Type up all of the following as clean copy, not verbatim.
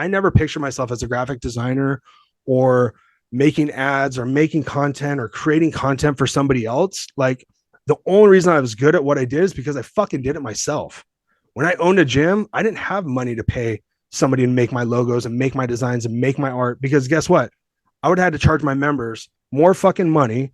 I never pictured myself as a graphic designer or making ads or making content or creating content for somebody else. Like the only reason I was good at what I did is because I fucking did it myself. When I owned a gym, I didn't have money to pay somebody to make my logos and make my designs and make my art, because guess what? I would have had to charge my members more fucking money.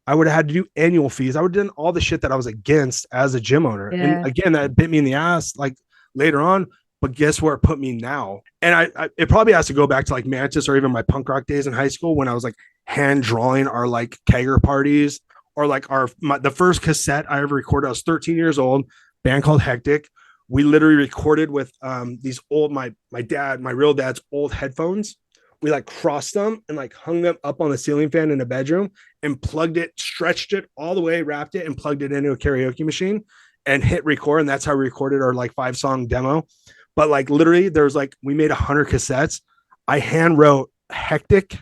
I would have had to do annual fees. I would have done all the shit that I was against as a gym owner. And Yeah. again, that bit me in the ass like later on. But guess where it put me now? And it probably has to go back to like Mantis or even my punk rock days in high school when I was like hand drawing our like kegger parties, or like the first cassette I ever recorded. I was 13 years old, band called Hectic. We literally recorded with these old, my real dad's old headphones. We like crossed them and like hung them up on the ceiling fan in a bedroom and plugged it, stretched it all the way, wrapped it, and plugged it into a karaoke machine and hit record. And that's how we recorded our like 5-song demo. But like literally there's like, we made 100 cassettes. I hand wrote Hectic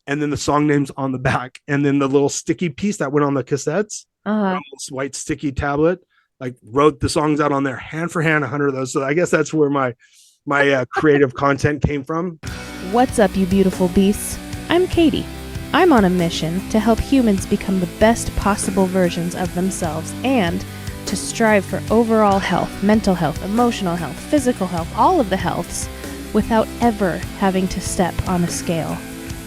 and then the song names on the back. And then the little sticky piece that went on the cassettes, this white sticky tablet, like wrote the songs out on there hand for hand, 100 of those. So I guess that's where my creative content came from. What's up, you beautiful beasts? I'm Katie. I'm on a mission to help humans become the best possible versions of themselves and to strive for overall health, mental health, emotional health, physical health, all of the healths, without ever having to step on a scale.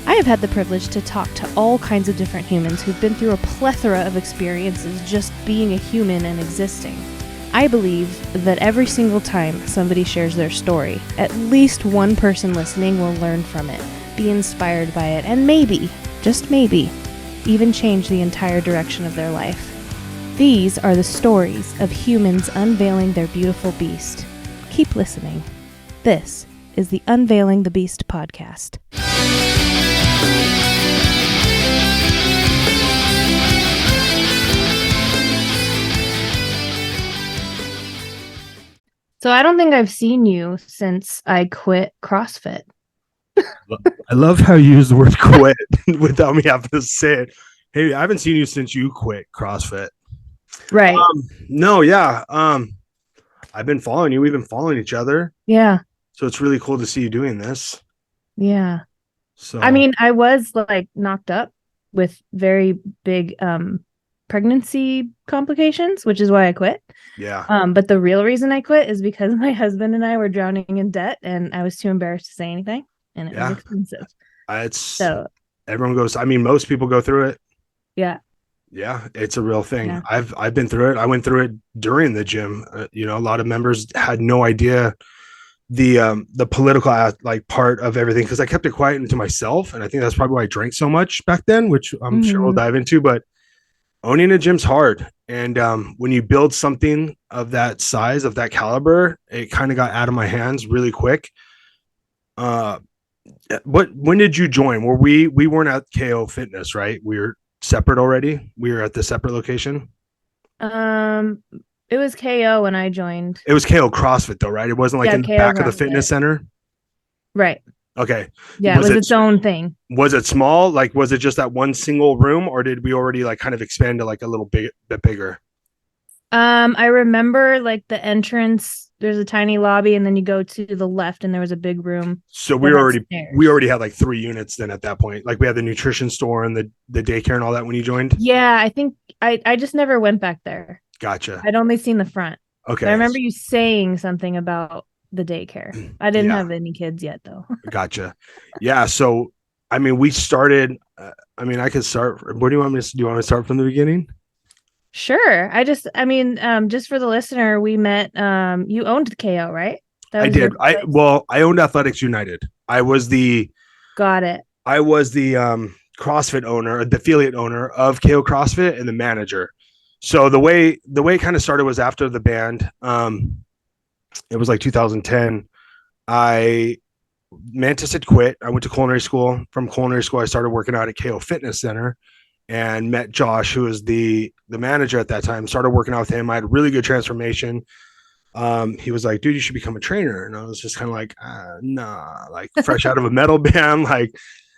I have had the privilege to talk to all kinds of different humans who've been through a plethora of experiences just being a human and existing. I believe that every single time somebody shares their story, at least one person listening will learn from it, be inspired by it, and maybe, just maybe, even change the entire direction of their life. These are the stories of humans unveiling their beautiful beast. Keep listening. This is the Unveiling the Beast podcast. So I don't think I've seen you since I quit CrossFit. I love how you use the word quit without me having to say it. Hey, I haven't seen you since you quit CrossFit. Right. No, yeah. I've been following you. We've been following each other. Yeah. So it's really cool to see you doing this. Yeah. So I mean, I was like knocked up with very big pregnancy complications, which is why I quit. Yeah. But the real reason I quit is because my husband and I were drowning in debt and I was too embarrassed to say anything, and it was expensive. So everyone goes, I mean, most people go through it. Yeah. Yeah, it's a real thing. Yeah. I've been through it. I went through it during the gym. A lot of members had no idea the political like part of everything, because I kept it quiet into myself, and I think that's probably why I drank so much back then, which I'm sure we'll dive into. But owning a gym's hard, and when you build something of that size, of that caliber, it kind of got out of my hands really quick. When did you join? We weren't at KO Fitness, right? We were separate already. We were at the separate location. It was KO when I joined. It was KO CrossFit though, right? It wasn't like in the back of the fitness center. Right. Okay. Yeah, it was its own thing. Was it small? Like, was it just that one single room, or did we already like kind of expand to like a little bit bigger? I remember like the entrance, there's a tiny lobby, and then you go to the left and there was a big room. So we already had like 3 units then at that point. Like we had the nutrition store and the daycare and all that when you joined. Yeah, I think I just never went back there. Gotcha. I'd only seen the front. Okay. But I remember you saying something about the daycare. I didn't have any kids yet though. Gotcha. Yeah. So, I mean, we started, I could start. Where do you want me to, do you want me to start from the beginning? Sure. just for the listener, we met, you owned KO, right? I did. I owned Athletics United. I was the CrossFit owner, the affiliate owner of KO CrossFit, and the manager. So the way it kind of started was after the band. It was like 2010. Mantis had quit. I went to culinary school. From culinary school, I started working out at KO Fitness Center and met Josh, who was the manager at that time. Started working out with him. I had a really good transformation. He was like, dude, you should become a trainer. And I was just kind of like, nah, like fresh out of a metal band. Like,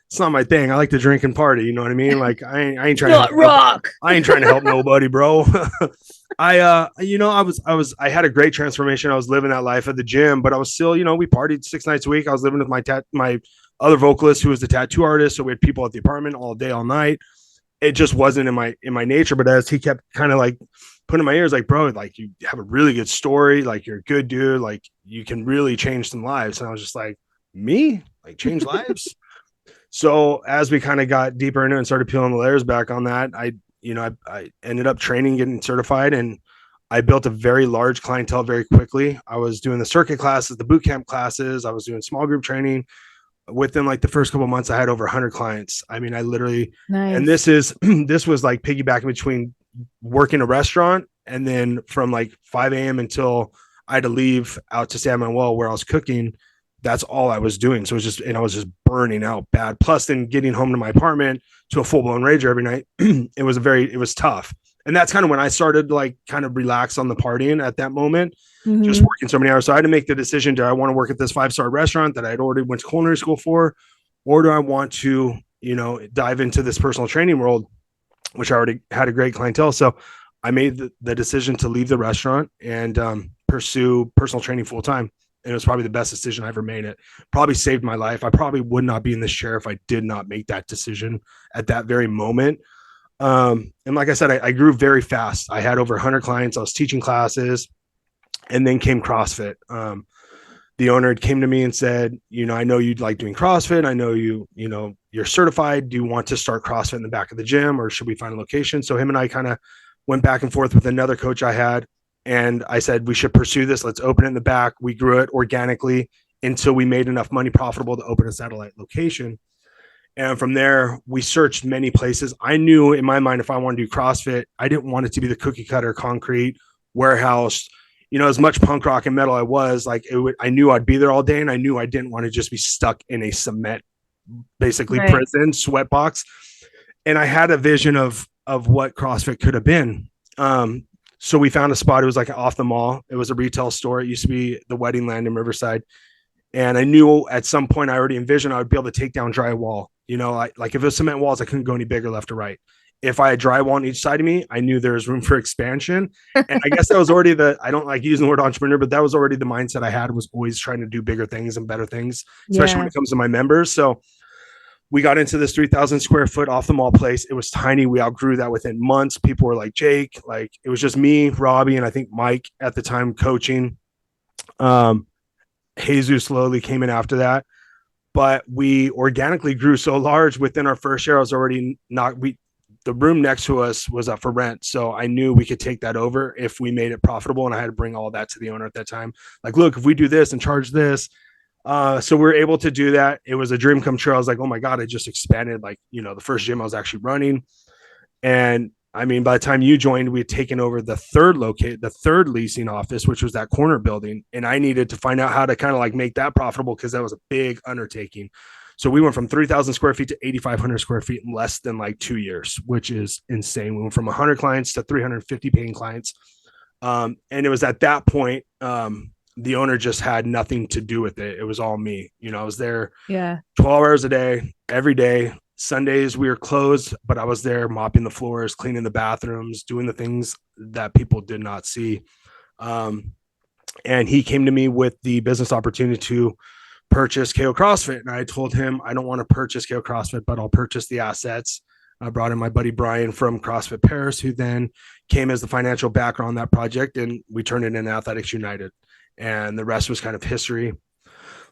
it's not my thing. I like to drink and party. You know what I mean? Like I ain't trying to help Not nobody. rock. I ain't trying to help nobody, bro. I had a great transformation. I was living that life at the gym, but I was still, we partied 6 nights a week. I was living with my other vocalist who was the tattoo artist. So we had people at the apartment all day, all night. It just wasn't in my nature. But as he kept kind of like putting in my ears, like, bro, like you have a really good story, like you're a good dude, like you can really change some lives. And I was just like, me? Like change lives? So as we kind of got deeper into it and started peeling the layers back on that, I ended up training, getting certified, and I built a very large clientele very quickly. I was doing the circuit classes, the boot camp classes. I was doing small group training. Within like the first couple of months, I had over 100 clients. I mean, I literally, and Nice. this was like piggybacking between working a restaurant and then from like 5 a.m. until I had to leave out to San Manuel where I was cooking. That's all I was doing. So it was just, and I was just burning out bad. Plus, then getting home to my apartment to a full blown rager every night, it was tough. And that's kind of when I started to like kind of relax on the partying at that moment, just Mm-hmm. working so many hours. So I had to make the decision: do I want to work at this 5-star restaurant that I'd already went to culinary school for, or do I want to, dive into this personal training world, which I already had a great clientele. So I made the decision to leave the restaurant and pursue personal training full time. And it was probably the best decision I ever made. It probably saved my life. I probably would not be in this chair if I did not make that decision at that very moment. And like I said, I grew very fast. I had over 100 clients. I was teaching classes, and then came CrossFit. The owner came to me and said, I know you'd like doing CrossFit. I know you're certified. Do you want to start CrossFit in the back of the gym, or should we find a location? So him and I kind of went back and forth with another coach I had. And I said, we should pursue this. Let's open it in the back. We grew it organically until we made enough money profitable to open a satellite location. And from there, we searched many places. I knew in my mind, if I wanted to do CrossFit, I didn't want it to be the cookie cutter concrete warehouse. As much punk rock and metal I was, like I knew I'd be there all day, and I knew I didn't want to just be stuck in a cement, basically Right. prison sweat box. And I had a vision of what CrossFit could have been. So we found a spot. It was like off the mall. It was a retail store. It used to be the Wedding Land in Riverside. And I knew at some point I already envisioned I would be able to take down drywall. Like if it was cement walls, I couldn't go any bigger left or right. If I had drywall on each side of me, I knew there was room for expansion. And I guess that was already I don't like using the word entrepreneur, but that was already the mindset I had, was always trying to do bigger things and better things, especially when Yeah. it comes to my members. So we got into this 3,000 square foot off the mall place. It was tiny. We outgrew that within months. People were like, Jake, like it was just me, Robbie, and I think Mike at the time coaching. Um, Jesus slowly came in after that, but we organically grew so large within our first year. I was already not, the room next to us was up for rent. So I knew we could take that over if we made it profitable. And I had to bring all that to the owner at that time. Like, look, if we do this and charge this. So we were able to do that. It was a dream come true. I was like, oh my God, I just expanded. Like, the first gym I was actually running. And I mean, by the time you joined, we had taken over the third leasing office, which was that corner building. And I needed to find out how to kind of like make that profitable, because that was a big undertaking. So we went from 3,000 square feet to 8,500 square feet in less than like 2 years, which is insane. We went from 100 clients to 350 paying clients. And it was at that point, the owner just had nothing to do with it. It was all me. I was there Yeah. 12 hours a day, every day. Sundays we were closed, but I was there mopping the floors, cleaning the bathrooms, doing the things that people did not see. Um, and he came to me with the business opportunity to purchase KO CrossFit. And I told him, I don't want to purchase KO CrossFit, but I'll purchase the assets. I brought in my buddy Brian from CrossFit Paris, who then came as the financial backer on that project. And we turned it into Athletics United. And the rest was kind of history.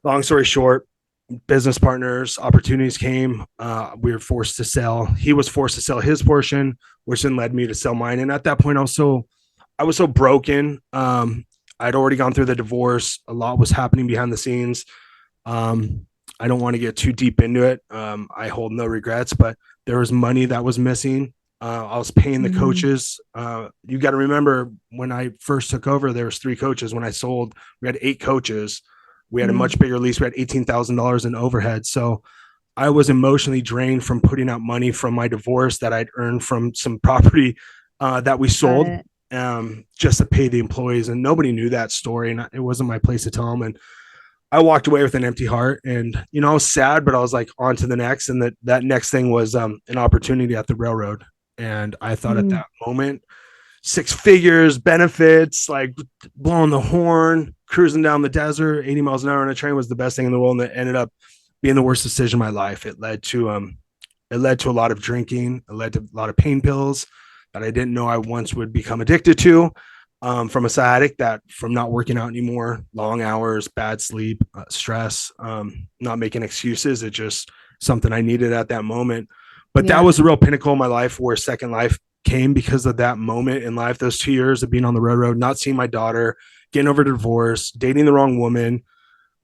Long story short, business partners, opportunities came. We were forced to sell. He was forced to sell his portion, which then led me to sell mine. And at that point, I was so broken. I'd already gone through the divorce. A lot was happening behind the scenes. I don't want to get too deep into it. I hold no regrets, but there was money that was missing. I was paying the coaches. You got to remember, when I first took over, there was 3 coaches. When I sold, we had 8 coaches. We had a much bigger lease. We had $18,000 in overhead. So I was emotionally drained from putting out money from my divorce that I'd earned from some property that we sold, just to pay the employees. And nobody knew that story. And it wasn't my place to tell them. And I walked away with an empty heart, and I was sad, but I was like on to the next. And that next thing was an opportunity at the railroad. And I thought at Mm, that moment, six figures, benefits, like blowing the horn, cruising down the desert, 80 miles an hour on a train was the best thing in the world. And it ended up being the worst decision of my life. It led to a lot of drinking. It led to a lot of pain pills that I didn't know I once would become addicted to. From a sciatic, that from not working out anymore, long hours, bad sleep, stress, not making excuses. It just something I needed at that moment. But that yeah. was the real pinnacle of my life, where Second Life came because of that moment in life. Those 2 years of being on the railroad, not seeing my daughter, getting over divorce, dating the wrong woman,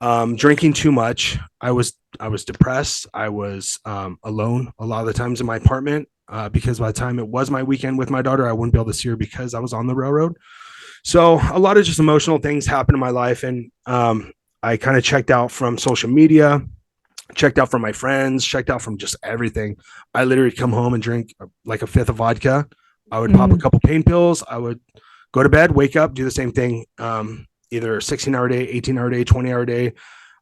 drinking too much. I was depressed. I was alone a lot of the times in my apartment, because by the time it was my weekend with my daughter, I wouldn't be able to see her because I was on the railroad. So a lot of just emotional things happened in my life, and I kind of checked out from social media, checked out from my friends, checked out from just everything. I literally come home and drink like a fifth of vodka. I would pop a Mm, couple pain pills. I would go to bed, wake up, do the same thing. Either 16-hour day, 18-hour day, 20-hour day.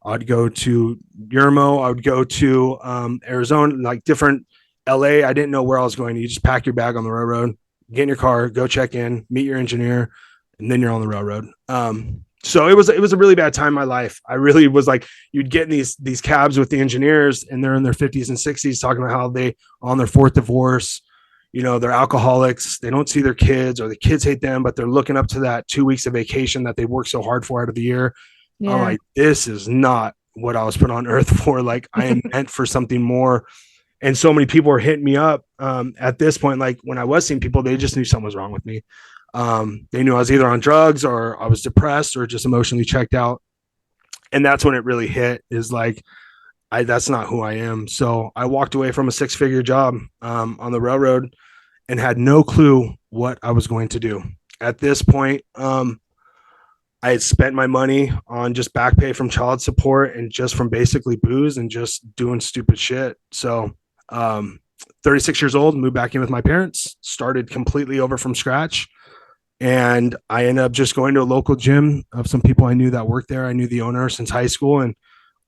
I'd go to Yermo. I would go to Arizona, like different LA. I didn't know where I was going. You just pack your bag on the railroad, get in your car, go check in, meet your engineer, and then you're on the railroad. So it was a really bad time in my life. I really was like, you'd get in these cabs with the engineers, and they're in their 50s and 60s talking about how they on their fourth divorce. They're alcoholics. They don't see their kids, or the kids hate them, but they're looking up to that 2 weeks of vacation that they worked so hard for out of the year. I'm yeah. like, this is not what I was put on earth for. Like, I am meant for something more. And so many people were hitting me up at this point. Like, when I was seeing people, they just knew something was wrong with me. They knew I was either on drugs, or I was depressed, or just emotionally checked out. And that's when it really hit, is like, that's not who I am. So I walked away from a six-figure job on the railroad, and had no clue what I was going to do. At this point, I had spent my money on just back pay from child support, and just from basically booze and just doing stupid shit. So, 36 years old, moved back in with my parents, started completely over from scratch. And I ended up just going to a local gym of some people I knew that worked there. I knew the owner since high school. And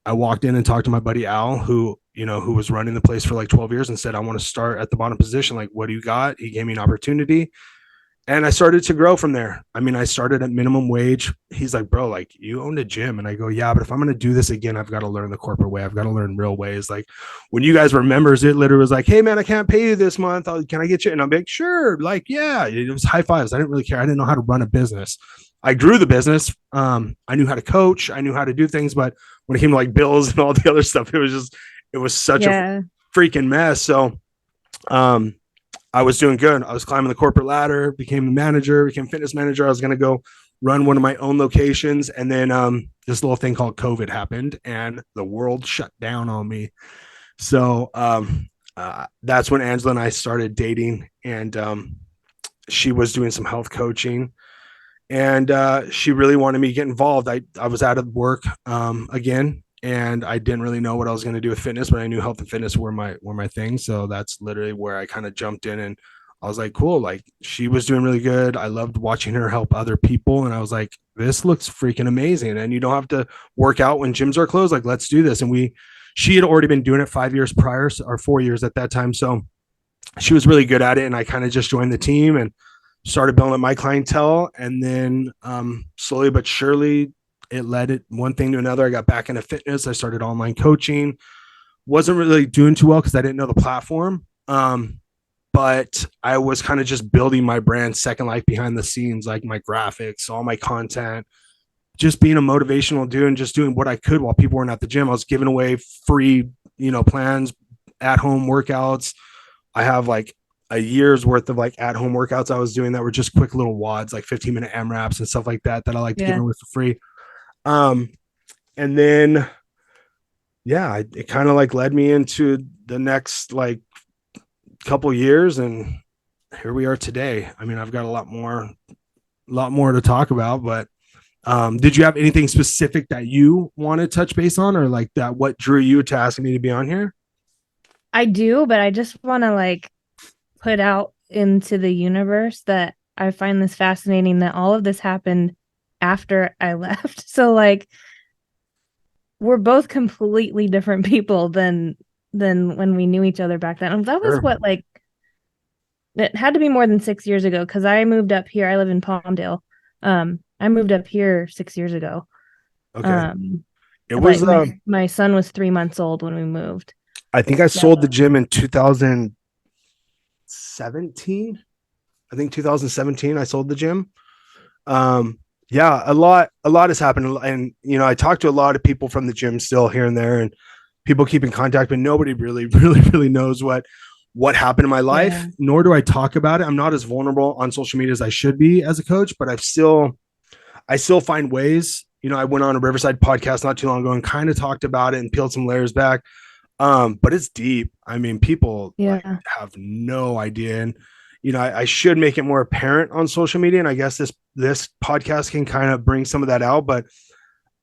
I walked in and talked to my buddy Al, who was running the place for like 12 years, and said, I want to start at the bottom position. Like, what do you got? He gave me an opportunity, and I started to grow from there. I mean, I started at minimum wage. He's like, bro, like, you owned a gym. And I go, yeah, but if I'm going to do this again, I've got to learn the corporate way. I've got to learn real ways. Like, when you guys were members, it literally was like, hey man, I can't pay you this month. Can I get you? And I'm like, sure. Like, yeah, it was high fives. I didn't really care. I didn't know how to run a business. I grew the business. I knew how to coach. I knew how to do things, but when it came to like bills and all the other stuff, it was such a Yeah. freaking mess. So, um, I was doing good. I was climbing the corporate ladder, became a manager, became fitness manager. I was going to go run one of my own locations. And then this little thing called COVID happened, and the world shut down on me. So that's when Angela and I started dating. And she was doing some health coaching, and she really wanted me to get involved. I was out of work again, and I didn't really know what I was going to do with fitness, but I knew health and fitness were my thing. So that's literally where I kind of jumped in, and I was like, cool. Like, she was doing really good. I loved watching her help other people, and I was like, this looks freaking amazing. And you don't have to work out when gyms are closed. Like, let's do this. And she had already been doing it 5 years prior, or 4 years at that time. So she was really good at it, and I kind of just joined the team and started building up my clientele. And then slowly but surely, it led it one thing to another. I got back into fitness. I started online coaching. Wasn't really doing too well because I didn't know the platform. But I was kind of just building my brand Second Life behind the scenes, like my graphics, all my content, just being a motivational dude and just doing what I could while people weren't at the gym. I was giving away free, plans, at home workouts. I have like a year's worth of like at home workouts I was doing that were just quick little wads, like 15-minute MRAPs and stuff like that I like to give Yeah. away for free. Um, and then, yeah, it kind of like led me into the next like couple years, and here we are today. I mean, I've got a lot more to talk about, but did you have anything specific that you want to touch base on, or like that what drew you to asking me to be on here? I do, but I just want to like put out into the universe that I find this fascinating that all of this happened after I left. So like we're both completely different people than when we knew each other back then. And that was Sure. what, like, it had to be more than 6 years ago because I moved up here. I live in Palmdale. I moved up here 6 years ago. Okay. Um, It like was my son was 3 months old when we moved. I think I So sold the gym in 2017. I think 2017 I sold the gym. Um yeah, a lot has happened, and I talked to a lot of people from the gym still here and there, and people keep in contact, but nobody really really knows what happened in my life, yeah, nor do I talk about it. I'm not as vulnerable on social media as I should be as a coach, but I still find ways. I went on a Riverside podcast not too long ago and kind of talked about it and peeled some layers back. But it's deep. I mean, people like yeah, have no idea. And I should make it more apparent on social media. And I guess this podcast can kind of bring some of that out. But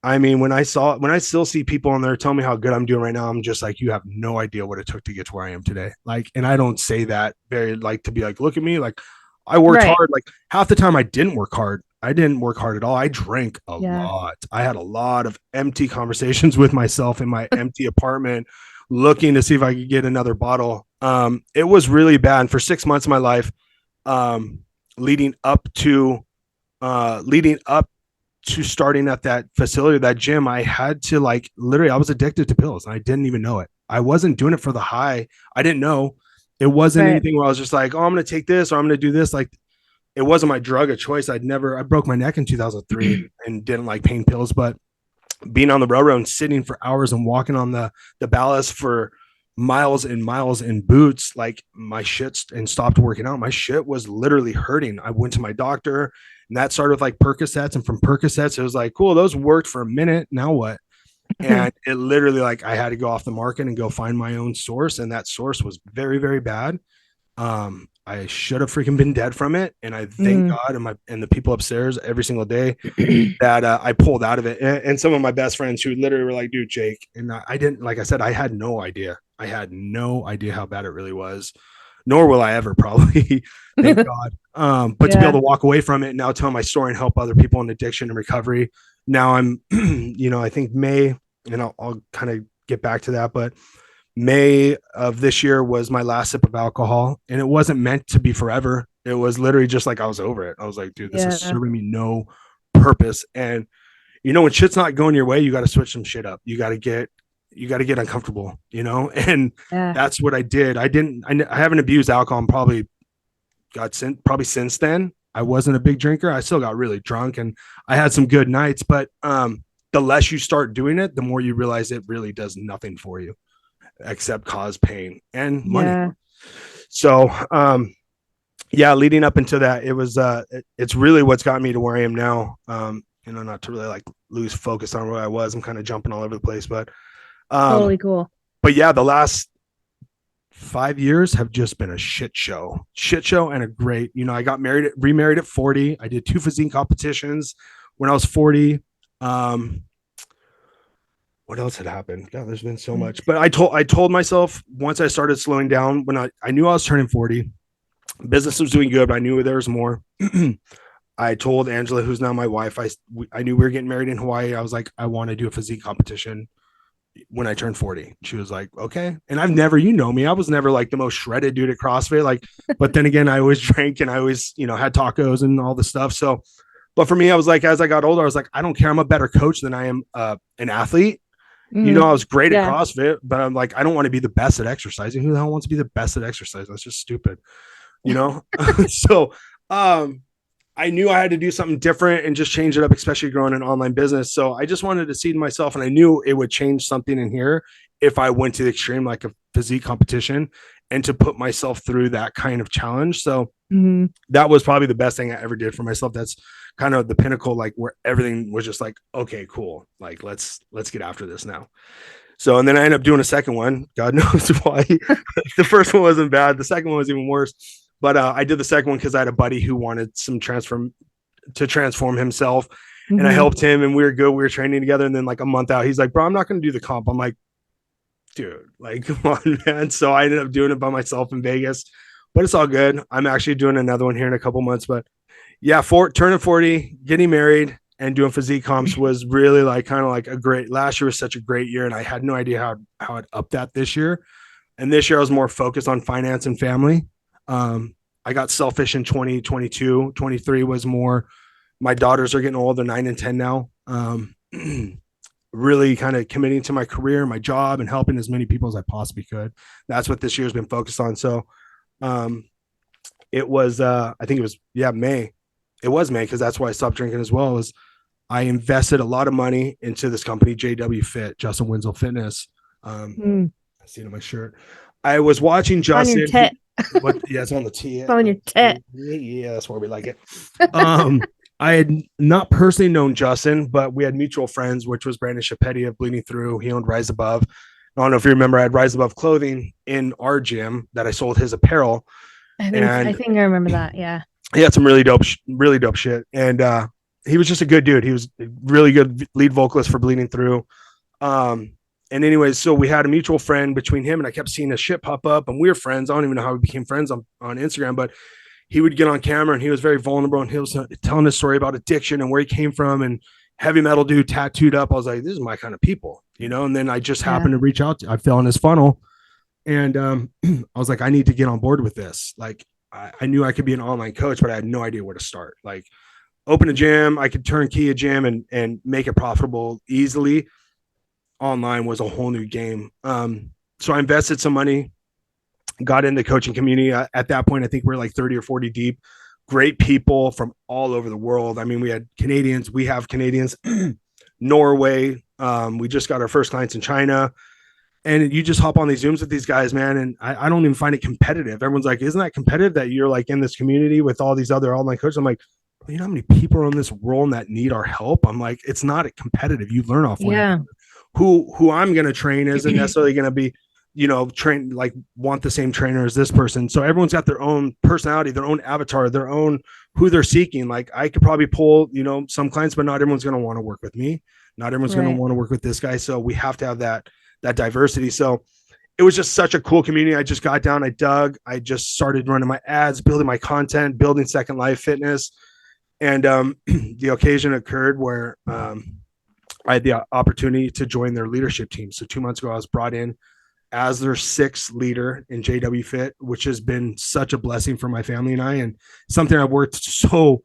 I mean, when I still see people on there tell me how good I'm doing right now, I'm just like, you have no idea what it took to get to where I am today. Like, and I don't say that very like to be like, look at me. Like, I worked right. hard. Like half the time I didn't work hard. I didn't work hard at all. I drank a Yeah. lot. I had a lot of empty conversations with myself in my empty apartment, looking to see if I could get another bottle. It was really bad. And for 6 months of my life, um, leading up to leading up to starting at that facility, that gym, I had to like literally, I was addicted to pills and I didn't even know it. I wasn't doing it for the high. I didn't know. It wasn't Right. anything where I was just like, oh, I'm going to take this or I'm going to do this. Like it wasn't my drug of choice. I broke my neck in 2003 and didn't like pain pills, but being on the railroad and sitting for hours and walking on the ballast for miles and miles in boots, like my shit, and stopped working out. My shit was literally hurting. I went to my doctor and that started with like Percocets, and from Percocets it was like, cool, those worked for a minute, now what? And it literally, like, I had to go off the market and go find my own source, and that source was very very bad. I should have freaking been dead from it, and I thank Mm. God and the people upstairs every single day that I pulled out of it. And some of my best friends who literally were like, dude, Jake. And I didn't, like I said, I had no idea. I had no idea how bad it really was, nor will I ever probably, thank God. But to be Yeah. able to walk away from it and now tell my story and help other people in addiction and recovery. Now I'm, I think May, and I'll kind of get back to that, but May of this year was my last sip of alcohol, and it wasn't meant to be forever. It was literally just like I was over it. I was like, dude, this is Yeah. serving me no purpose. And when shit's not going your way, you got to switch some shit up. You got to get uncomfortable, and Yeah. that's what I did. I haven't abused alcohol and probably since then. I wasn't a big drinker. I still got really drunk and I had some good nights, but the less you start doing it, the more you realize it really does nothing for you except cause pain and money. Yeah. So, yeah, leading up into that, it's really what's got me to where I am now. Not to really like lose focus on where I was. I'm kind of jumping all over the place, um, Totally cool. but yeah, the last 5 years have just been a shit show, and a great, I got remarried at 40. I did 2 physique competitions when I was 40. Um, what else had happened? God, there's been so much, but I told myself once I started slowing down, when I knew I was turning 40, business was doing good, but I knew there was more. I told Angela, who's now my wife, I knew we were getting married in Hawaii. I was like, I want to do a physique competition when I turned 40. She was like, okay. And I've never, me, I was never like the most shredded dude at CrossFit. Like, but then again, I always drank and I always, had tacos and all the stuff. So, but for me, I was like, as I got older, I was like, I don't care. I'm a better coach than I am an athlete. I was great at Yeah. CrossFit, but I'm like, I don't want to be the best at exercising. Who the hell wants to be the best at exercise? That's just stupid, So, I knew I had to do something different and just change it up, especially growing an online business. So I just wanted to seed myself, and I knew it would change something in here if I went to the extreme, like a physique competition, and to put myself through that kind of challenge. So Mhm. that was probably the best thing I ever did for myself. That's kind of the pinnacle, like where everything was just like, okay, cool. Like, let's get after this now. So, and then I ended up doing a second one. God knows why. The first one wasn't bad. The second one was even worse. But I did the second one because I had a buddy who wanted to transform himself, and I Mhm. helped him, and we were good. We were training together, and then like a month out, he's like, "Bro, I'm not going to do the comp." I'm like, "Dude, like, come on, man." So I ended up doing it by myself in Vegas, but it's all good. I'm actually doing another one here in a couple months. But yeah, turning 40, getting married, and doing physique comps was really like kind of like a great, last year was such a great year. And I had no idea how I'd up that this year. And this year I was more focused on finance and family. I got selfish in 2022. 23 was more, my daughters are getting old. They're 9 and 10 now. Really kind of committing to my career, my job, and helping as many people as I possibly could. That's what this year's been focused on. So it was, I think it was, May. It was May, because that's why I stopped drinking as well. Is I invested a lot of money into this company, JW Fit, Justin Winslow Fitness. I see it on my shirt. I was watching Justin. On your tit. Yeah, it's on the T. It's on your tit. Yeah, that's where we like it. I had not personally known Justin, but we had mutual friends, which was Brandon Chapetti of Bleeding Through. He owned Rise Above. I don't know if you remember, I had Rise Above clothing in our gym that I sold his apparel. I think I remember that. Yeah. He had some really dope shit. And he was just a good dude. He was a really good lead vocalist for Bleeding Through. And anyways, so we had a mutual friend between him, and I kept seeing his shit pop up, and we were friends. I don't even know how we became friends on Instagram, but he would get on camera and he was very vulnerable, and he was telling his story about addiction and where he came from, and heavy metal dude tattooed up. I was like, this is my kind of people, and then I just happened to reach out. I fell in his funnel, and I was like, I need to get on board with this. Like, I knew I could be an online coach, but I had no idea where to start. Like, open a gym, I could turnkey a gym and make it profitable easily. Online was a whole new game. So I invested some money, got in the coaching community. At that point, I think we were like 30 or 40 deep. Great people from all over the world. I mean, we have Canadians, Norway. We just got our first clients in China. And you just hop on these Zooms with these guys, man. And I don't even find it competitive. Everyone's like, isn't that competitive that you're like in this community with all these other online coaches? I'm like, you know how many people are in this world that need our help? I'm like, it's not competitive. You learn off one another. Who I'm going to train isn't necessarily going to be, train, like, want the same trainer as this person. So everyone's got their own personality, their own avatar, their own, who they're seeking. Like, I could probably pull, some clients, but not everyone's going to want to work with me. Not everyone's going to want to work with this guy. So we have to have that diversity. So it was just such a cool community. I just got down, I dug, I just started running my ads, building my content, building Second Life Fitness. And the occasion occurred where I had the opportunity to join their leadership team. So 2 months ago, I was brought in as their 6th leader in JW Fit, which has been such a blessing for my family and I, and something I've worked so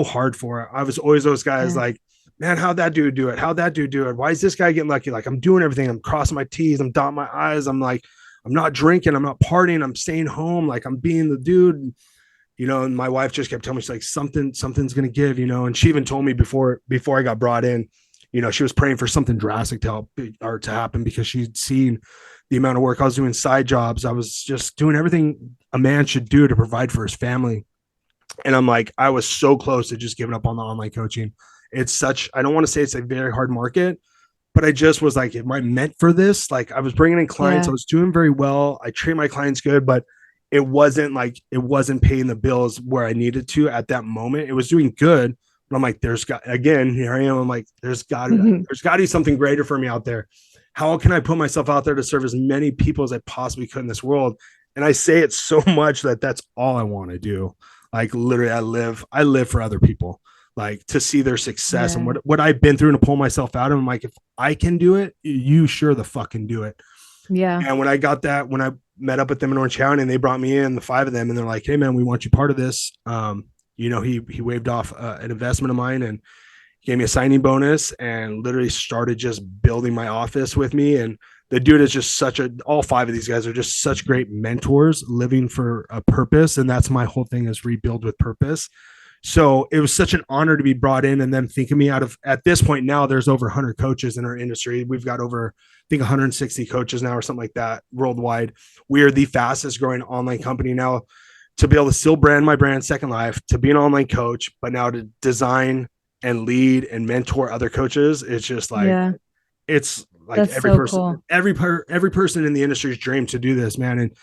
hard for. I was always those guys like, man, how'd that dude do it? How'd that dude do it? Why is this guy getting lucky? Like, I'm doing everything. I'm crossing my T's. I'm dotting my I's. I'm like, I'm not drinking. I'm not partying. I'm staying home. Like, I'm being the dude, and my wife just kept telling me, she's like, something's going to give, and she even told me before I got brought in, she was praying for something drastic to help or to happen, because she'd seen the amount of work I was doing, side jobs. I was just doing everything a man should do to provide for his family. And I'm like, I was so close to just giving up on the online coaching. I don't want to say it's a very hard market, but I just was like, am I meant for this? Like, I was bringing in clients. I was doing very well. I treat my clients good, but it wasn't paying the bills where I needed to at that moment. It was doing good, but I'm like, here I am. I'm like, there's got to be something greater for me out there. How can I put myself out there to serve as many people as I possibly could in this world? And I say it so much that that's all I want to do. Like, literally, I live for other people, like, to see their success and what I've been through and to pull myself out of. I'm like, if I can do it, you sure the fuck can do it. Yeah. And when I met up with them in Orange County and they brought me in, the 5 of them, and they're like, hey man, we want you part of this. He waived off an investment of mine and gave me a signing bonus, and literally started just building my office with me. And the dude is just all 5 of these guys are just such great mentors living for a purpose. And that's my whole thing, is rebuild with purpose. So it was such an honor to be brought in and them think of me at this point. Now there's over 100 coaches in our industry. We've got over, I think, 160 coaches now or something like that worldwide. We are the fastest growing online company now. To be able to still brand my brand Second Life, to be an online coach, but now to design and lead and mentor other coaches. It's just like, it's like that's every person in the industry's dream to do this, man. And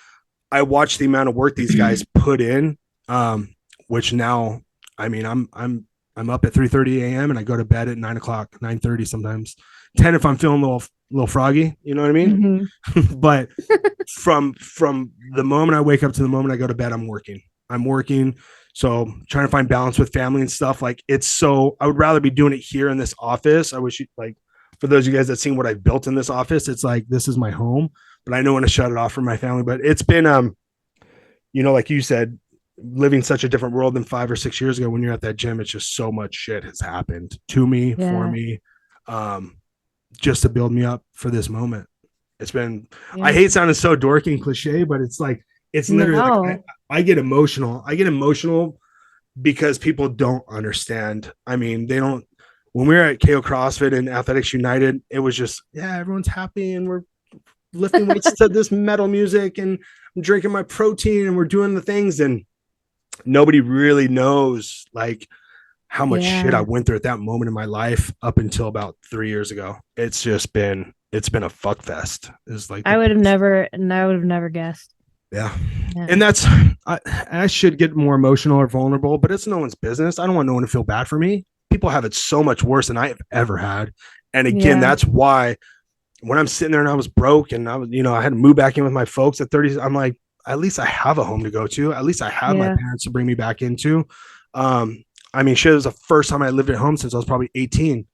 I watch the amount of work these guys put in, which now, I mean, I'm up at 3:30 a.m. and I go to bed at 9:30 sometimes, 10 if I'm feeling a little froggy, you know what I mean? Mm-hmm. But from the moment I wake up to the moment I go to bed, I'm working So trying to find balance with family and stuff, like it's so, I would rather be doing it here in this office. I wish like for those of you guys that seen what I've built in this office, it's like, this is my home, but I know when to shut it off from my family. But it's been, like you said, living such a different world than 5 or 6 years ago. When you're at that gym, it's just so much shit has happened to me, for Yeah. me, just to build me up for this moment. It's been, I Yeah. hate sounding so dorky and cliche, but it's like, it's literally like, No. I get emotional. I get emotional because people don't understand. I mean, they don't, when we were at KO CrossFit and Athletics United, it was just, yeah, everyone's happy and we're lifting weights to this metal music and I'm drinking my protein and we're doing the things. And nobody really knows like how much shit I Yeah. went through at that moment in my life up until about 3 years ago. It's been a fuck fest. It's like I would have never, and I would have never guessed. yeah. Yeah. And that's, I should get more emotional or vulnerable, but it's no one's business. I don't want no one to feel bad for me. People have it so much worse than I have ever had. And again, Yeah. that's why when I'm sitting there and I was broke and I was, I had to move back in with my folks at 30, I'm like, at least I have a home to go to. At least I have my Yeah. parents to bring me back into. I mean, shit, it was the first time I lived at home since I was probably 18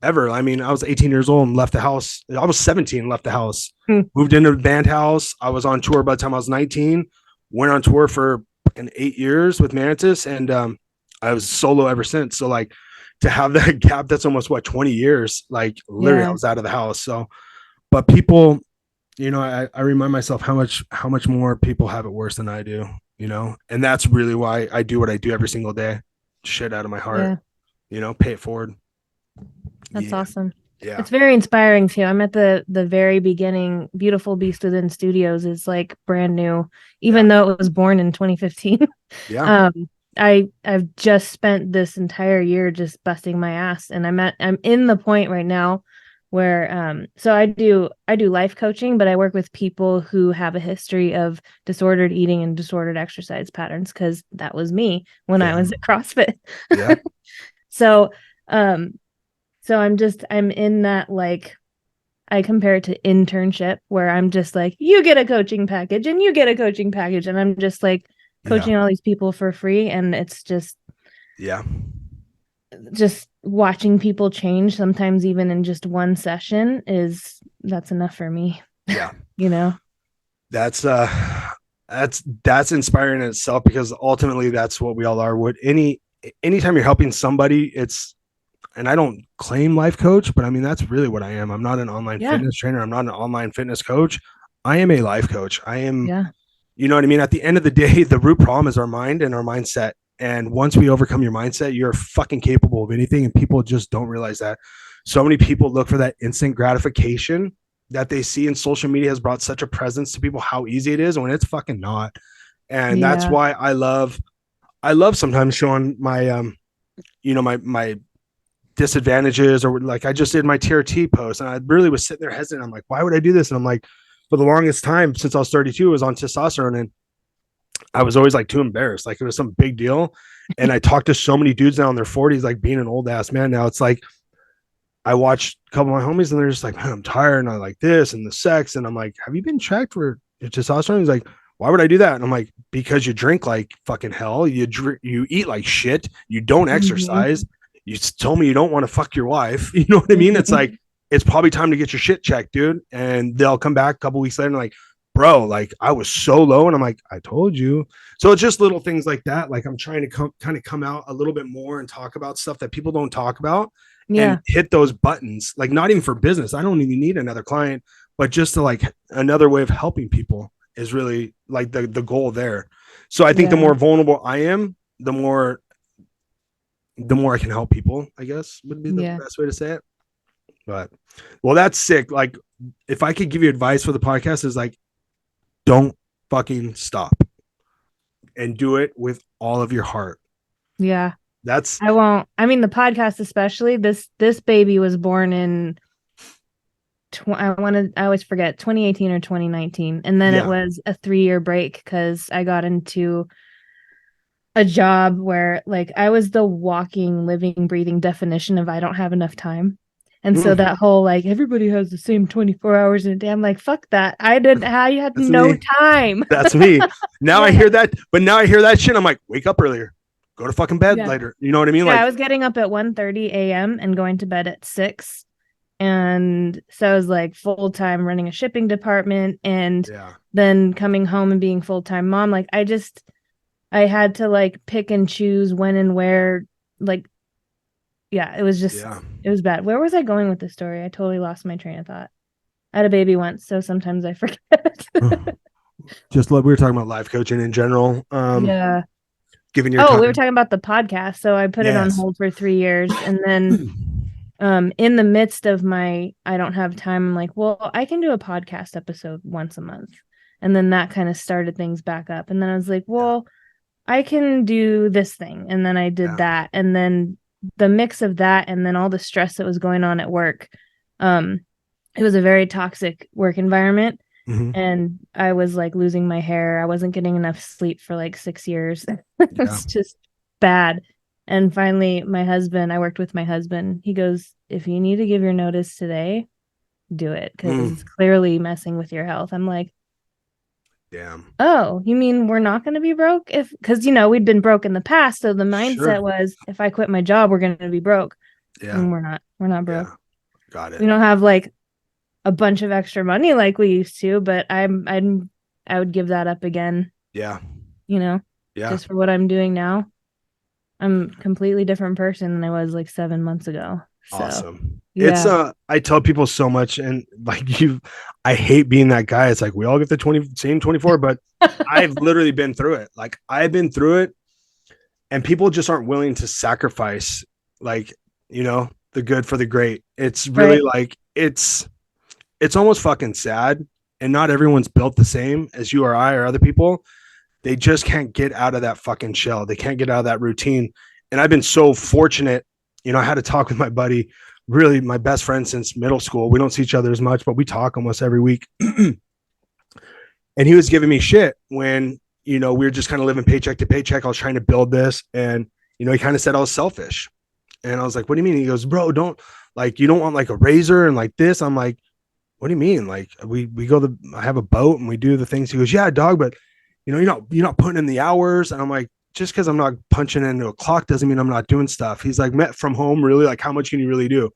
ever. I mean, I was 18 years old and left the house. I was 17 and left the house, moved into the band house. I was on tour by the time I was 19, went on tour for 8 years with Mantis. And I was solo ever since. So like to have that gap, that's almost 20 years, like literally I was out of the house. So, but people, I remind myself how much more people have it worse than I do, and that's really why I do what I do every single day. Shit out of my heart, pay it forward. That's awesome. Yeah. It's very inspiring too. I'm at the very beginning. Beautiful Beast Within Studios is like brand new, even though it was born in 2015. Yeah. I've just spent this entire year just busting my ass, and I'm in the point right now where so I do life coaching, but I work with people who have a history of disordered eating and disordered exercise patterns, because that was me when I was at CrossFit. Yeah. So I'm in that, like, I compare it to internship where I'm just like, you get a coaching package and you get a coaching package. And I'm just like coaching all these people for free. And it's just watching people change, sometimes even in just one session, that's enough for me. Yeah. That's inspiring in itself, because ultimately that's what we all are. Anytime you're helping somebody, and I don't claim life coach, but I mean, that's really what I am. I'm not an online fitness trainer. I'm not an online fitness coach. I am a life coach. I am, you know what I mean? At the end of the day, the root problem is our mind and our mindset. And once we overcome your mindset, you're fucking capable of anything. And people just don't realize that. So many people look for that instant gratification that they see, in social media has brought such a presence to people, how easy it is when it's fucking not. And that's why I love sometimes showing my, my disadvantages, or like I just did my TRT post and I really was sitting there hesitant. I'm like, why would I do this? And I'm like, for the longest time since I was 32, I was on testosterone and I was always like too embarrassed. Like it was some big deal. And I talked to so many dudes now in their 40s, like being an old ass man now. It's like, I watched a couple of my homies and they're just like, man, I'm tired and I like this and the sex. And I'm like, have you been checked for your testosterone? He's like, why would I do that? And I'm like, because you drink like fucking hell. You eat like shit. You don't exercise. You told me you don't want to fuck your wife. You know what I mean? It's like, it's probably time to get your shit checked, dude. And they'll come back a couple weeks later and like, bro, like I was so low. And I'm like, I told you. So it's just little things like that. Like I'm trying to come out a little bit more and talk about stuff that people don't talk about, and hit those buttons, like not even for business. I don't even need another client, but just to like another way of helping people is really like the goal there. So I think the more vulnerable I am, the more I can help people, I guess would be the best way to say it. But well, that's sick. Like if I could give you advice for the podcast, is like, don't fucking stop and do it with all of your heart. Yeah. I won't. I mean, the podcast, especially this baby was born in I always forget, 2018 or 2019. And then it was a 3-year break because I got into a job where like I was the walking, living, breathing definition of I don't have enough time. And so that whole like everybody has the same 24 hours in a day. I'm like, fuck that. I had no time. That's me. Now I hear that, but now I hear that shit. I'm like, wake up earlier. go to fucking bed Yeah. later. You know what I mean? Yeah, Like, I was getting up at 1:30 a.m. and going to bed at 6. And so I was like full time running a shipping department and yeah, then coming home and being full time mom. Like I had to like pick and choose when and where. Like, yeah, yeah. it was bad. Where was I going with this story? I totally lost my train of thought. I had a baby once, so sometimes I forget. Just like we were talking about life coaching in general. Yeah. Given your Oh, we were time. talking about the podcast. So I put it on Yes. hold for 3 years. And then in the midst of my I don't have time, I'm like, well, I can do a podcast episode once a month. And then that kind of started things back up. And then I was like, Yeah. well, I can do this thing. And then I did Yeah. that. And then the mix of that and then all the stress that was going on at work. It was a very toxic work environment. Mm-hmm. And I was like losing my hair. I wasn't getting enough sleep for like 6 years. Yeah. It's just bad. And finally, I worked with my husband. He goes, if you need to give your notice today, do it because it's clearly messing with your health. I'm like, Damn. oh, you mean we're not going to be broke? Because, we'd been broke in the past. So the mindset Sure. was if I quit my job, we're going to be broke. Yeah. And we're not. We're not broke. Yeah. Got it. We don't have like a bunch of extra money like we used to, but I would give that up again, Yeah. Yeah. Just for what I'm doing now. I'm a completely different person than I was like 7 months ago. So, Awesome. yeah. It's I tell people so much, and like I hate being that guy. It's like we all get the same 24, but I've literally been through it. Like I've been through it, and people just aren't willing to sacrifice, like, the good for the great. It's really like it's almost fucking sad. And not everyone's built the same as you or I or other people. They just can't get out of that fucking shell. They can't get out of that routine. And I've been so fortunate. I had a talk with my buddy, really my best friend since middle school. We don't see each other as much, but we talk almost every week. And he was giving me shit when, we were just kind of living paycheck to paycheck. I was trying to build this. And, he kind of said I was selfish. And I was like, what do you mean? He goes, bro, you don't want like a razor and like this. I'm like, what do you mean? Like I have a boat and we do the things. He goes, yeah, dog, but you're not putting in the hours. And I'm like, just because I'm not punching into a clock doesn't mean I'm not doing stuff. He's like, met from home, really? Like, how much can you really do?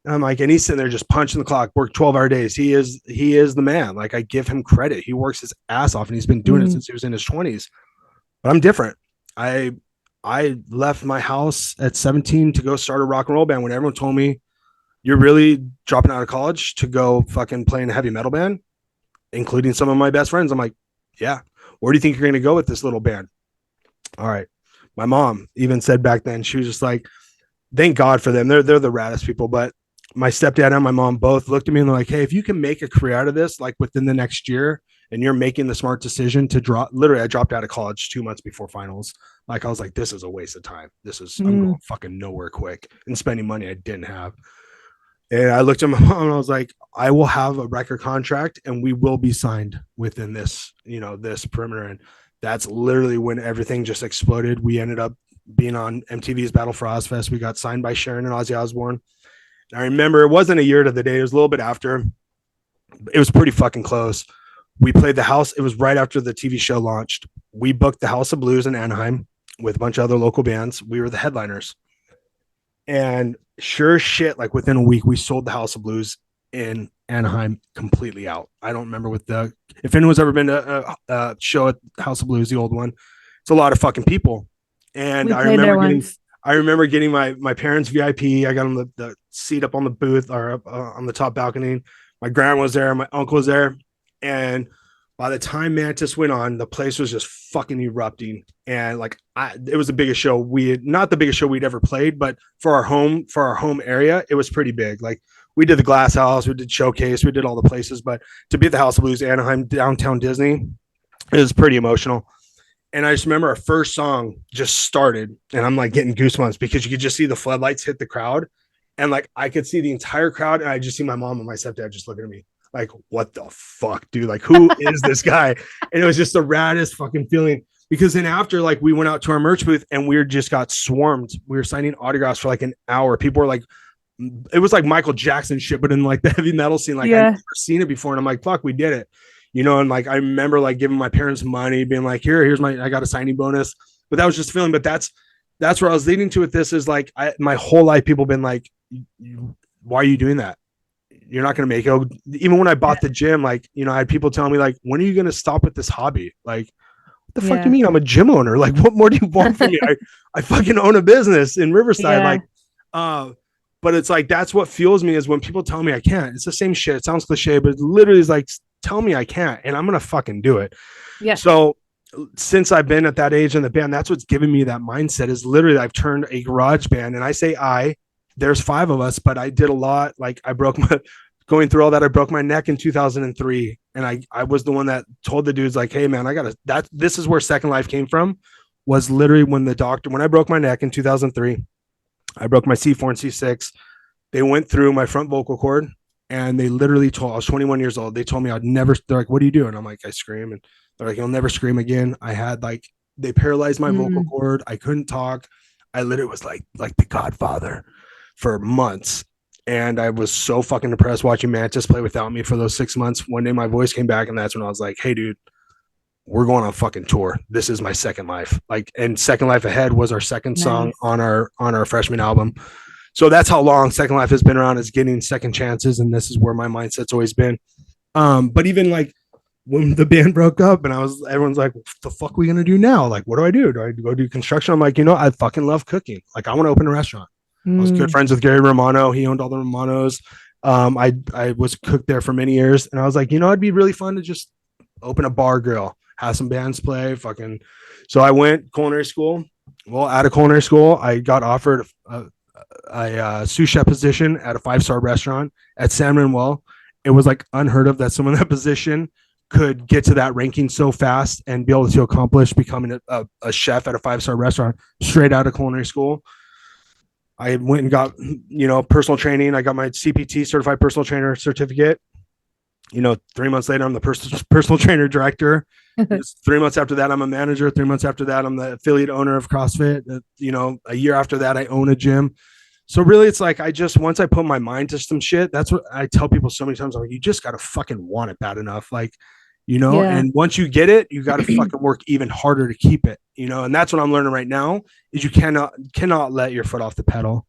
And I'm like, and he's sitting there just punching the clock, work 12-hour days. He is the man. Like, I give him credit. He works his ass off and he's been doing it since he was in his 20s. But I'm different. I left my house at 17 to go start a rock and roll band when everyone told me, you're really dropping out of college to go fucking play in a heavy metal band, including some of my best friends. I'm like, yeah. Where do you think you're going to go with this little band? All right. My mom even said back then, she was just like, thank God for them. They're the raddest people. But my stepdad and my mom both looked at me and they're like, hey, if you can make a career out of this, like within the next year, and you're making the smart decision to drop, literally, I dropped out of college 2 months before finals. Like, I was like, this is a waste of time. I'm going fucking nowhere quick and spending money I didn't have. And I looked at my mom and I was like, I will have a record contract and we will be signed within this, this perimeter. And that's literally when everything just exploded. We ended up being on MTV's Battle for Ozfest. We got signed by Sharon and Ozzy Osbourne. And I remember it wasn't a year to the day. It was a little bit after. It was pretty fucking close. We played the house. It was right after the TV show launched. We booked the House of Blues in Anaheim with a bunch of other local bands. We were the headliners. And sure as shit, like within a week, we sold the House of Blues in Anaheim completely out. I don't remember if anyone's ever been to a show at House of Blues, the old one, it's a lot of fucking people. And I remember getting my parents' VIP. I got them the seat up on the booth or on the top balcony. My grandma was there. My uncle was there. And by the time Mantis went on, the place was just fucking erupting. And like, it was the biggest show not the biggest show we'd ever played, but for our home area, it was pretty big. Like, we did the Glass House, we did Showcase, we did all the places, but to be at the House of Blues, Anaheim, downtown Disney, it was pretty emotional. And I just remember our first song just started and I'm like getting goosebumps because you could just see the floodlights hit the crowd. And like, I could see the entire crowd and I just see my mom and my stepdad just looking at me like, what the fuck, dude? Like, who is this guy? And it was just the raddest fucking feeling because then after, like, we went out to our merch booth and we just got swarmed. We were signing autographs for like an hour. People were like, it was like Michael Jackson shit, but in like the heavy metal scene, like, I've never seen it before. And I'm like, fuck, we did it. And like, I remember like giving my parents money, being like, here's I got a signing bonus, but that was just feeling, but that's where I was leading to with this is like, my whole life, people been like, why are you doing that? You're not going to make it. Even when I bought the gym, like, you know, I had people telling me like, when are you going to stop with this hobby? Like, what the fuck do you mean? I'm a gym owner. Like, what more do you want from me? I fucking own a business in Riverside. Like, but it's like, that's what fuels me is when people tell me I can't. It's the same shit. It sounds cliche, but it literally is like, tell me I can't, and I'm going to fucking do it. Yeah. So since I've been at that age in the band, that's what's given me that mindset is literally I've turned a garage band, and I say there's 5 of us, but I did a lot. Like I broke my, going through all that, I broke my neck in 2003. And I was the one that told the dudes like, hey man, this is where Second Life came from, was literally when I broke my neck in 2003, I broke my C4 and C6. They went through my front vocal cord and they literally I was 21 years old. They told me they're like, what do you do? And I'm like, I scream. And they're like, you'll never scream again. I had like, they paralyzed my vocal cord. I couldn't talk. I literally was like the Godfather for months. And I was so fucking depressed watching Mantis play without me for those 6 months. One day my voice came back, and that's when I was like, hey dude, we're going on fucking tour. This is my Second Life. Like, and Second Life Ahead was our second song on our freshman album. So that's how long Second Life has been around, is getting second chances. And this is where my mindset's always been. But even like when the band broke up and everyone's like, what the fuck are we going to do now? Like, what do I do? Do I go do construction? I'm like, you know, I fucking love cooking. Like, I want to open a restaurant. I was good friends with Gary Romano. He owned all the Romanos. I was cooked there for many years. And I was like, you know, it'd be really fun to just open a bar grill, have some bands play, fucking. So I went culinary school. Well, out of culinary school, I got offered a sous chef position at a 5-star restaurant at San Manuel. It was like unheard of that someone in that position could get to that ranking so fast and be able to accomplish becoming a chef at a 5-star restaurant straight out of culinary school. I went and got, you know, personal training. I got my CPT, certified personal trainer certificate. You know, 3 months later, I'm the personal trainer director. 3 months after that, I'm a manager. 3 months after that, I'm the affiliate owner of CrossFit. You know, a year after that, I own a gym. So really, it's like, once I put my mind to some shit, that's what I tell people so many times. I'm like, you just got to fucking want it bad enough. Like, you know, and once you get it, you got to fucking work even harder to keep it, you know? And that's what I'm learning right now is you cannot let your foot off the pedal.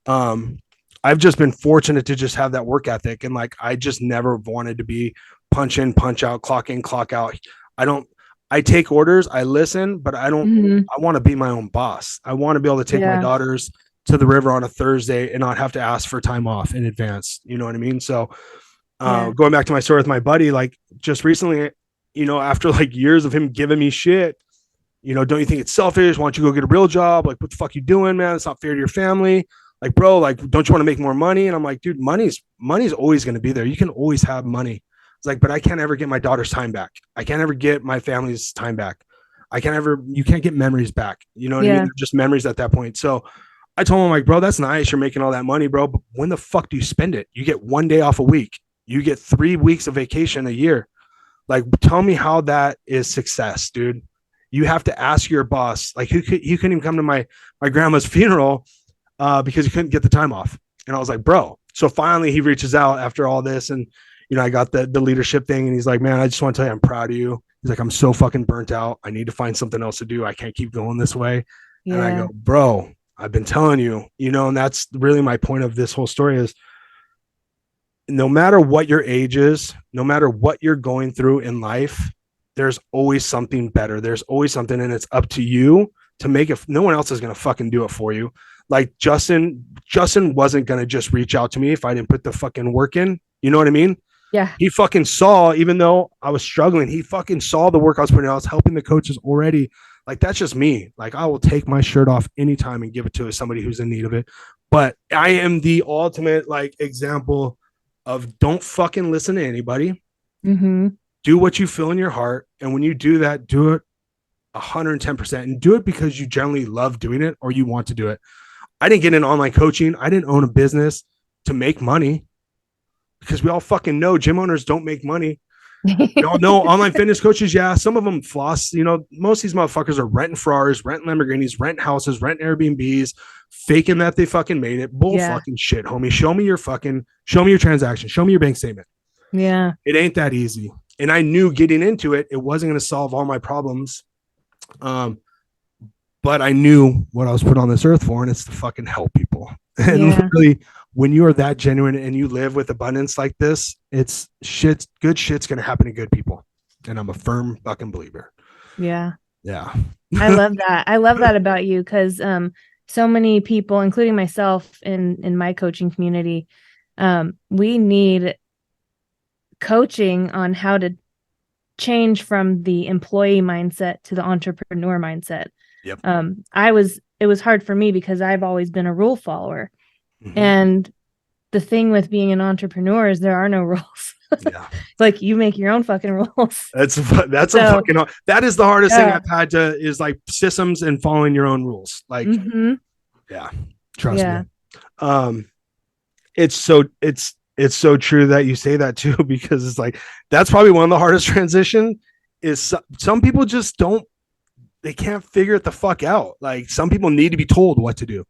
I've just been fortunate to just have that work ethic. And like, I just never wanted to be punch in, punch out, clock in, clock out. I take orders, I listen, but I want to be my own boss. I want to be able to take my daughters to the river on a Thursday and not have to ask for time off in advance. You know what I mean? So, going back to my story with my buddy, like just recently, you know, after like years of him giving me shit, you know, don't you think it's selfish? Why don't you go get a real job? Like, what the fuck you doing, man? It's not fair to your family. Like, bro, like, don't you want to make more money? And I'm like, dude, money's always going to be there. You can always have money. It's like, but I can't ever get my daughter's time back. I can't ever get my family's time back. You can't get memories back. You know what I mean? They're just memories at that point. So I told him, like, bro, that's nice. You're making all that money, bro. But when the fuck do you spend it? You get 1 day off a week. You get 3 weeks of vacation a year. Like, tell me how that is success, dude. You have to ask your boss. Like, he couldn't even come to my grandma's funeral because he couldn't get the time off. And I was like, bro. So finally he reaches out after all this. And, you know, I got the leadership thing. And he's like, man, I just want to tell you, I'm proud of you. He's like, I'm so fucking burnt out. I need to find something else to do. I can't keep going this way. Yeah. And I go, bro, I've been telling you, you know, and that's really my point of this whole story is no matter what your age is, no matter what you're going through in life, there's always something better. There's always something, and it's up to you to make it. No one else is going to fucking do it for you. Like Justin wasn't going to just reach out to me if I didn't put the fucking work in. You know what I mean? Yeah. He fucking saw, even though I was struggling, he fucking saw the work I was putting out. I was helping the coaches already. Like, that's just me. Like, I will take my shirt off anytime and give it to somebody who's in need of it. But I am the ultimate, like, example of don't fucking listen to anybody. Mm-hmm. Do what you feel in your heart. And when you do that, do it 110%, and do it because you generally love doing it or you want to do it. I didn't get in online coaching. I didn't own a business to make money, because we all fucking know gym owners don't make money. We all know online fitness coaches. Yeah. Some of them floss, you know, most of these motherfuckers are renting Ferraris, renting Lamborghinis, renting houses, renting Airbnbs, faking that they fucking made it. Bull fucking shit, homie. Show me your transaction. Show me your bank statement. Yeah. It ain't that easy. And I knew getting into it, it wasn't going to solve all my problems. but I knew what I was put on this earth for, and it's to fucking help people. And Yeah. literally, when you are that genuine and you live with abundance like this, it's good shit's gonna happen to good people. And I'm a firm fucking believer. Yeah. Yeah. I love that. I love that about you because so many people, including myself in my coaching community, we need coaching on how to change from the employee mindset to the entrepreneur mindset. Yep. It was hard for me because I've always been a rule follower. Mm-hmm. And the thing with being an entrepreneur is there are no rules. Yeah. It's like you make your own fucking rules. That's So, a fucking that is the hardest thing yeah. I've had to is like systems and following your own rules. Like, yeah, trust Yeah. me. Um, it's so true that you say that too, because it's like that's probably one of the hardest transition is some people just don't they can't figure it the fuck out. Like some people need to be told what to do,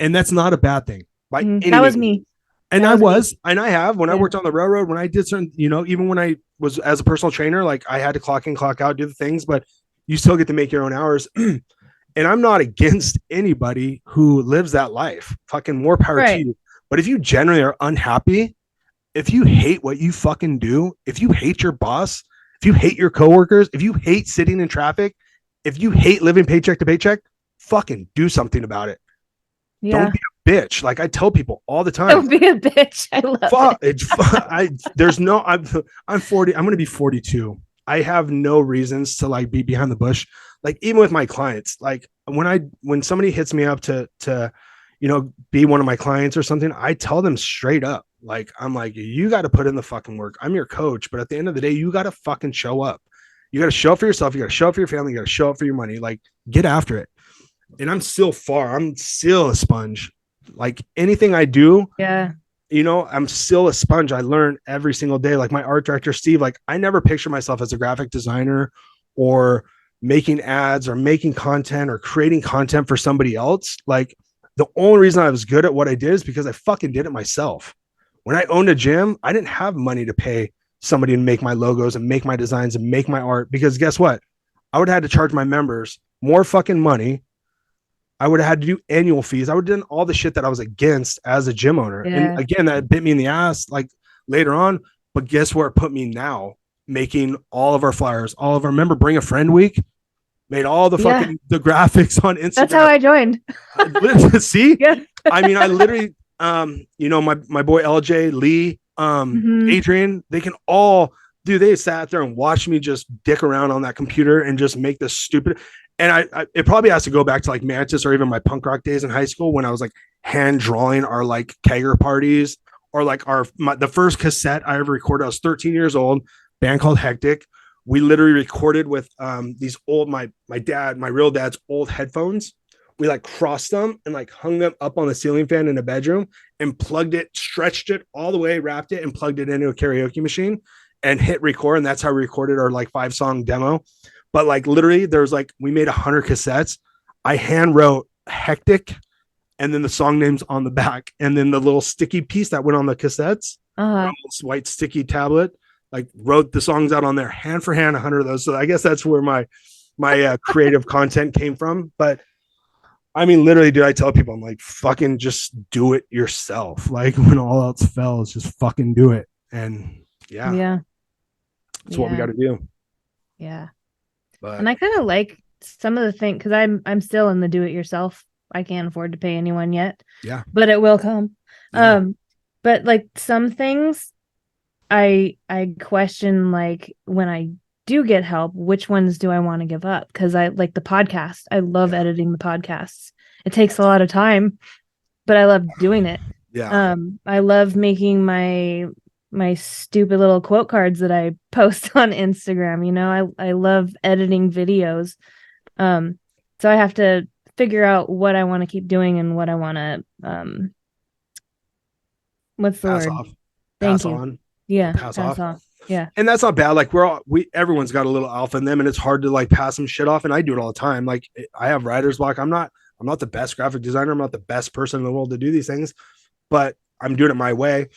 and that's not a bad thing by any That was means. me. And That I was me. was, and I have when I Yeah. worked on the railroad, when I did certain, even when I was as a personal trainer, like I had to clock in, clock out, do the things, but you still get to make your own hours. And I'm not against anybody who lives that life. Fucking more power to Right. you. But if you generally are unhappy, if you hate what you fucking do, if you hate your boss, if you hate your coworkers, if you hate sitting in traffic, if you hate living paycheck to paycheck, fucking do something about it. Yeah. Don't be a bitch. Like I tell people all the time. Don't be a bitch. I love it. There's no. I'm 40. I'm gonna be 42. I have no reasons to like be behind the bush. Like even with my clients, like when somebody hits me up to be one of my clients or something, I tell them straight up. Like I'm like, you got to put in the fucking work. I'm your coach, but at the end of the day, you got to fucking show up. You got to show up for yourself. You got to show up for your family. You got to show up for your money. Like get after it. And I'm still a sponge. Like anything I do, Yeah. I'm still a sponge. I learn every single day. Like my art director, Steve, like I never picture myself as a graphic designer or making ads or making content or creating content for somebody else. Like the only reason I was good at what I did is because I fucking did it myself. When I owned a gym, I didn't have money to pay somebody to make my logos and make my designs and make my art because guess what? I would have had to charge my members more fucking money. I would have had to do annual fees. I would have done all the shit that I was against as a gym owner. Yeah. And again, that bit me in the ass like later on. But guess where it put me now? Making all of our flyers, all of our remember Bring a Friend Week, made all the fucking the graphics on Instagram. That's how I joined. See? Yeah. I mean, I literally my boy LJ, Lee, Adrian, they can all they sat there and watched me just dick around on that computer and just make this stupid. And it probably has to go back to like Mantis or even my punk rock days in high school when I was like hand drawing our like kegger parties or like the first cassette I ever recorded. I was 13 years old, band called Hectic. We literally recorded with these old, my real dad's old headphones. We like crossed them and like hung them up on the ceiling fan in a bedroom and plugged it, stretched it all the way, wrapped it and plugged it into a karaoke machine and hit record. And that's how we recorded our like 5-song demo. But like literally there's like, we made 100 cassettes. I hand wrote Hectic and then the song names on the back. And then the little sticky piece that went on the cassettes, this white sticky tablet, like wrote the songs out on there hand for hand, 100 of those. So I guess that's where my creative content came from. But I mean, literally, dude, I tell people, I'm like, fucking just do it yourself. Like when all else fails, just fucking do it. And Yeah. That's what we got to do. Yeah. But, and I kind of like some of the things because I'm still in the do it yourself. I can't afford to pay anyone yet. Yeah. But it will come. Yeah. But like some things I question, like when I do get help, which ones do I want to give up? Because I like the podcast. I love editing the podcasts. It takes a lot of time, but I love doing it. Yeah. I love making my stupid little quote cards that I post on Instagram. I love editing videos. So I have to figure out what I want to keep doing and what I want to what's the pass word? off. Thank Pass you. on. Yeah. Pass off. Yeah. And that's not bad. Like everyone's got a little alpha in them and it's hard to like pass some shit off. And I do it all the time. Like I have writer's block. I'm not the best graphic designer. I'm not the best person in the world to do these things, but I'm doing it my way.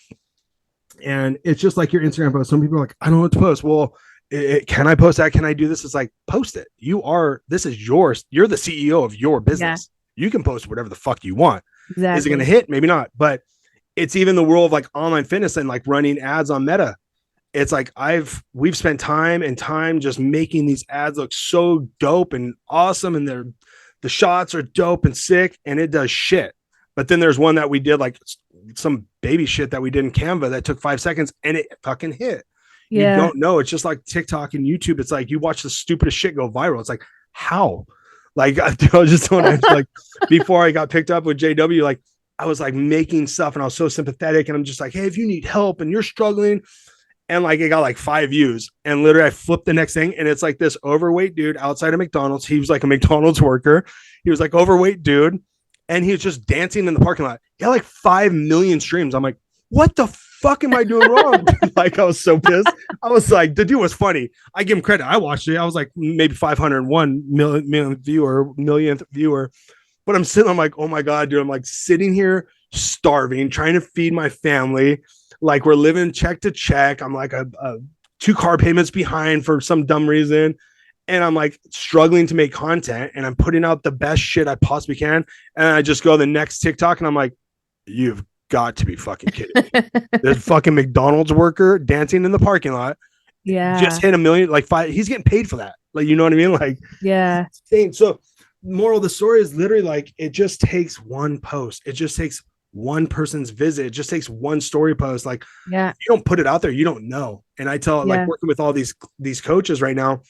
And it's just like your Instagram post. Some people are like, I don't know what to post. Well, Can I post that? Can I do this? It's like, post it. This is yours. You're the CEO of your business. Yeah. You can post whatever the fuck you want. Exactly. Is it going to hit? Maybe not. But it's even the world of like online fitness and like running ads on Meta. It's like we've spent time and time just making these ads look so dope and awesome. And the shots are dope and sick, and it does shit. But then there's one that we did, like some baby shit that we did in Canva that took 5 seconds and it fucking hit. Yeah. You don't know. It's just like TikTok and YouTube. It's like you watch the stupidest shit go viral. It's like, how? Like, I just don't like, before I got picked up with JW, like I was like making stuff and I was so sympathetic. And I'm just like, hey, if you need help and you're struggling, and like it got like 5 views. And literally I flipped the next thing and it's like this overweight dude outside of McDonald's. He was like a McDonald's worker. He was like overweight dude. And he was just dancing in the parking lot. He had like 5 million streams. I'm like, what the fuck am I doing wrong? Like, I was so pissed. I was like, the dude was funny. I give him credit. I watched it. I was like maybe 501 millionth viewer. But I'm like, oh my God, dude. I'm like sitting here starving, trying to feed my family. Like we're living check to check. I'm like a 2 car payments behind for some dumb reason. And I'm like struggling to make content, and I'm putting out the best shit I possibly can. And I just go to the next TikTok and I'm like, you've got to be fucking kidding me. There's fucking McDonald's worker dancing in the parking lot. Yeah. Just hit 1 million, like 5. He's getting paid for that. Like, you know what I mean? Like, yeah. So moral of the story is literally like, it just takes one post. It just takes one person's visit. It just takes one story post. Like, yeah, you don't put it out there, you don't know. And I tell like working with all these coaches right now,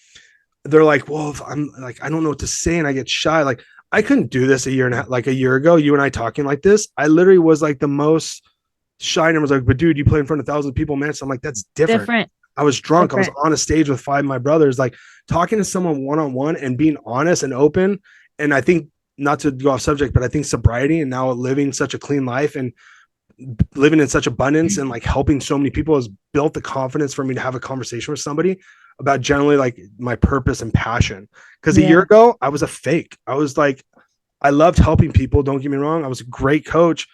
they're like, well, if I'm like, I don't know what to say, and I get shy. Like, I couldn't do this a year ago, you and I talking like this. I literally was like the most shy, and was like, but dude, you play in front of 1,000 people, man. So I'm like, that's different. I was drunk. I was on a stage with 5 of my brothers, like talking to someone one-on-one and being honest and open. And I think, not to go off subject, but I think sobriety and now living such a clean life and living in such abundance and like helping so many people has built the confidence for me to have a conversation with somebody about generally like my purpose and passion. Because a year ago, I was a fake. I was like, I loved helping people. Don't get me wrong. I was a great coach,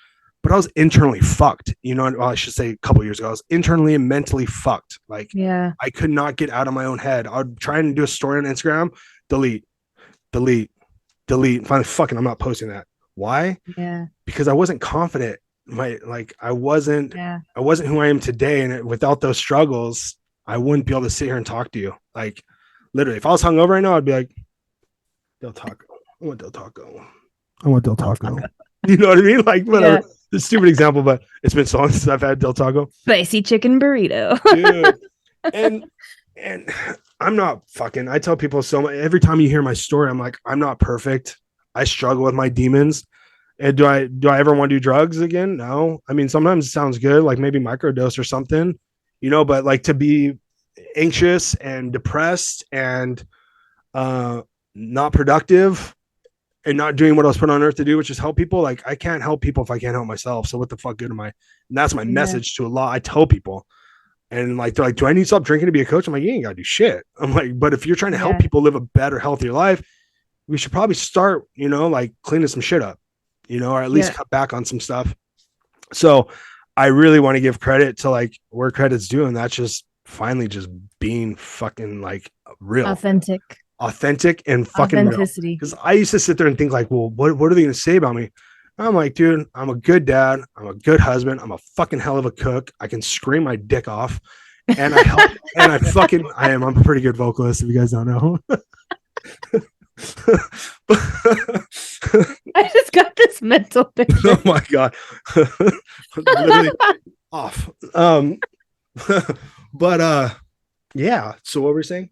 but I was internally fucked. You know, well, I should say a couple of years ago, I was internally and mentally fucked. Like, I could not get out of my own head. I would try and do a story on Instagram, delete. Finally, fucking, I'm not posting that. Why? Yeah. Because I wasn't confident. I wasn't who I am today. And without those struggles, I wouldn't be able to sit here and talk to you. Like, literally, if I was hungover right now, I'd be like, Del Taco. I want Del Taco. You know what I mean? Like, whatever. Yeah. It's a stupid example, but it's been so long since I've had Del Taco. Spicy chicken burrito. Dude. And I'm not fucking, I tell people so much. Every time you hear my story, I'm like, I'm not perfect. I struggle with my demons. And do I ever want to do drugs again? No. I mean, sometimes it sounds good, like maybe microdose or something, you know, but like to be anxious and depressed and not productive and not doing what I was put on earth to do, which is help people. Like, I can't help people if I can't help myself. So what the fuck good am I? And that's my message to a lot. I tell people, and like, they're like, do I need to stop drinking to be a coach? I'm like, you ain't gotta do shit. I'm like, but if you're trying to help people live a better, healthier life, we should probably start, you know, like cleaning some shit up, you know, or at least cut back on some stuff. So I really want to give credit to like where credit's due. And that's just finally just being fucking like real, authentic and fucking authenticity. Because I used to sit there and think like, well, what are they going to say about me? I'm like, dude, I'm a good dad. I'm a good husband. I'm a fucking hell of a cook. I can scream my dick off, and I help. And I'm a pretty good vocalist, if you guys don't know. I just got this mental picture. Oh my God. Literally off. But yeah. So what were we saying?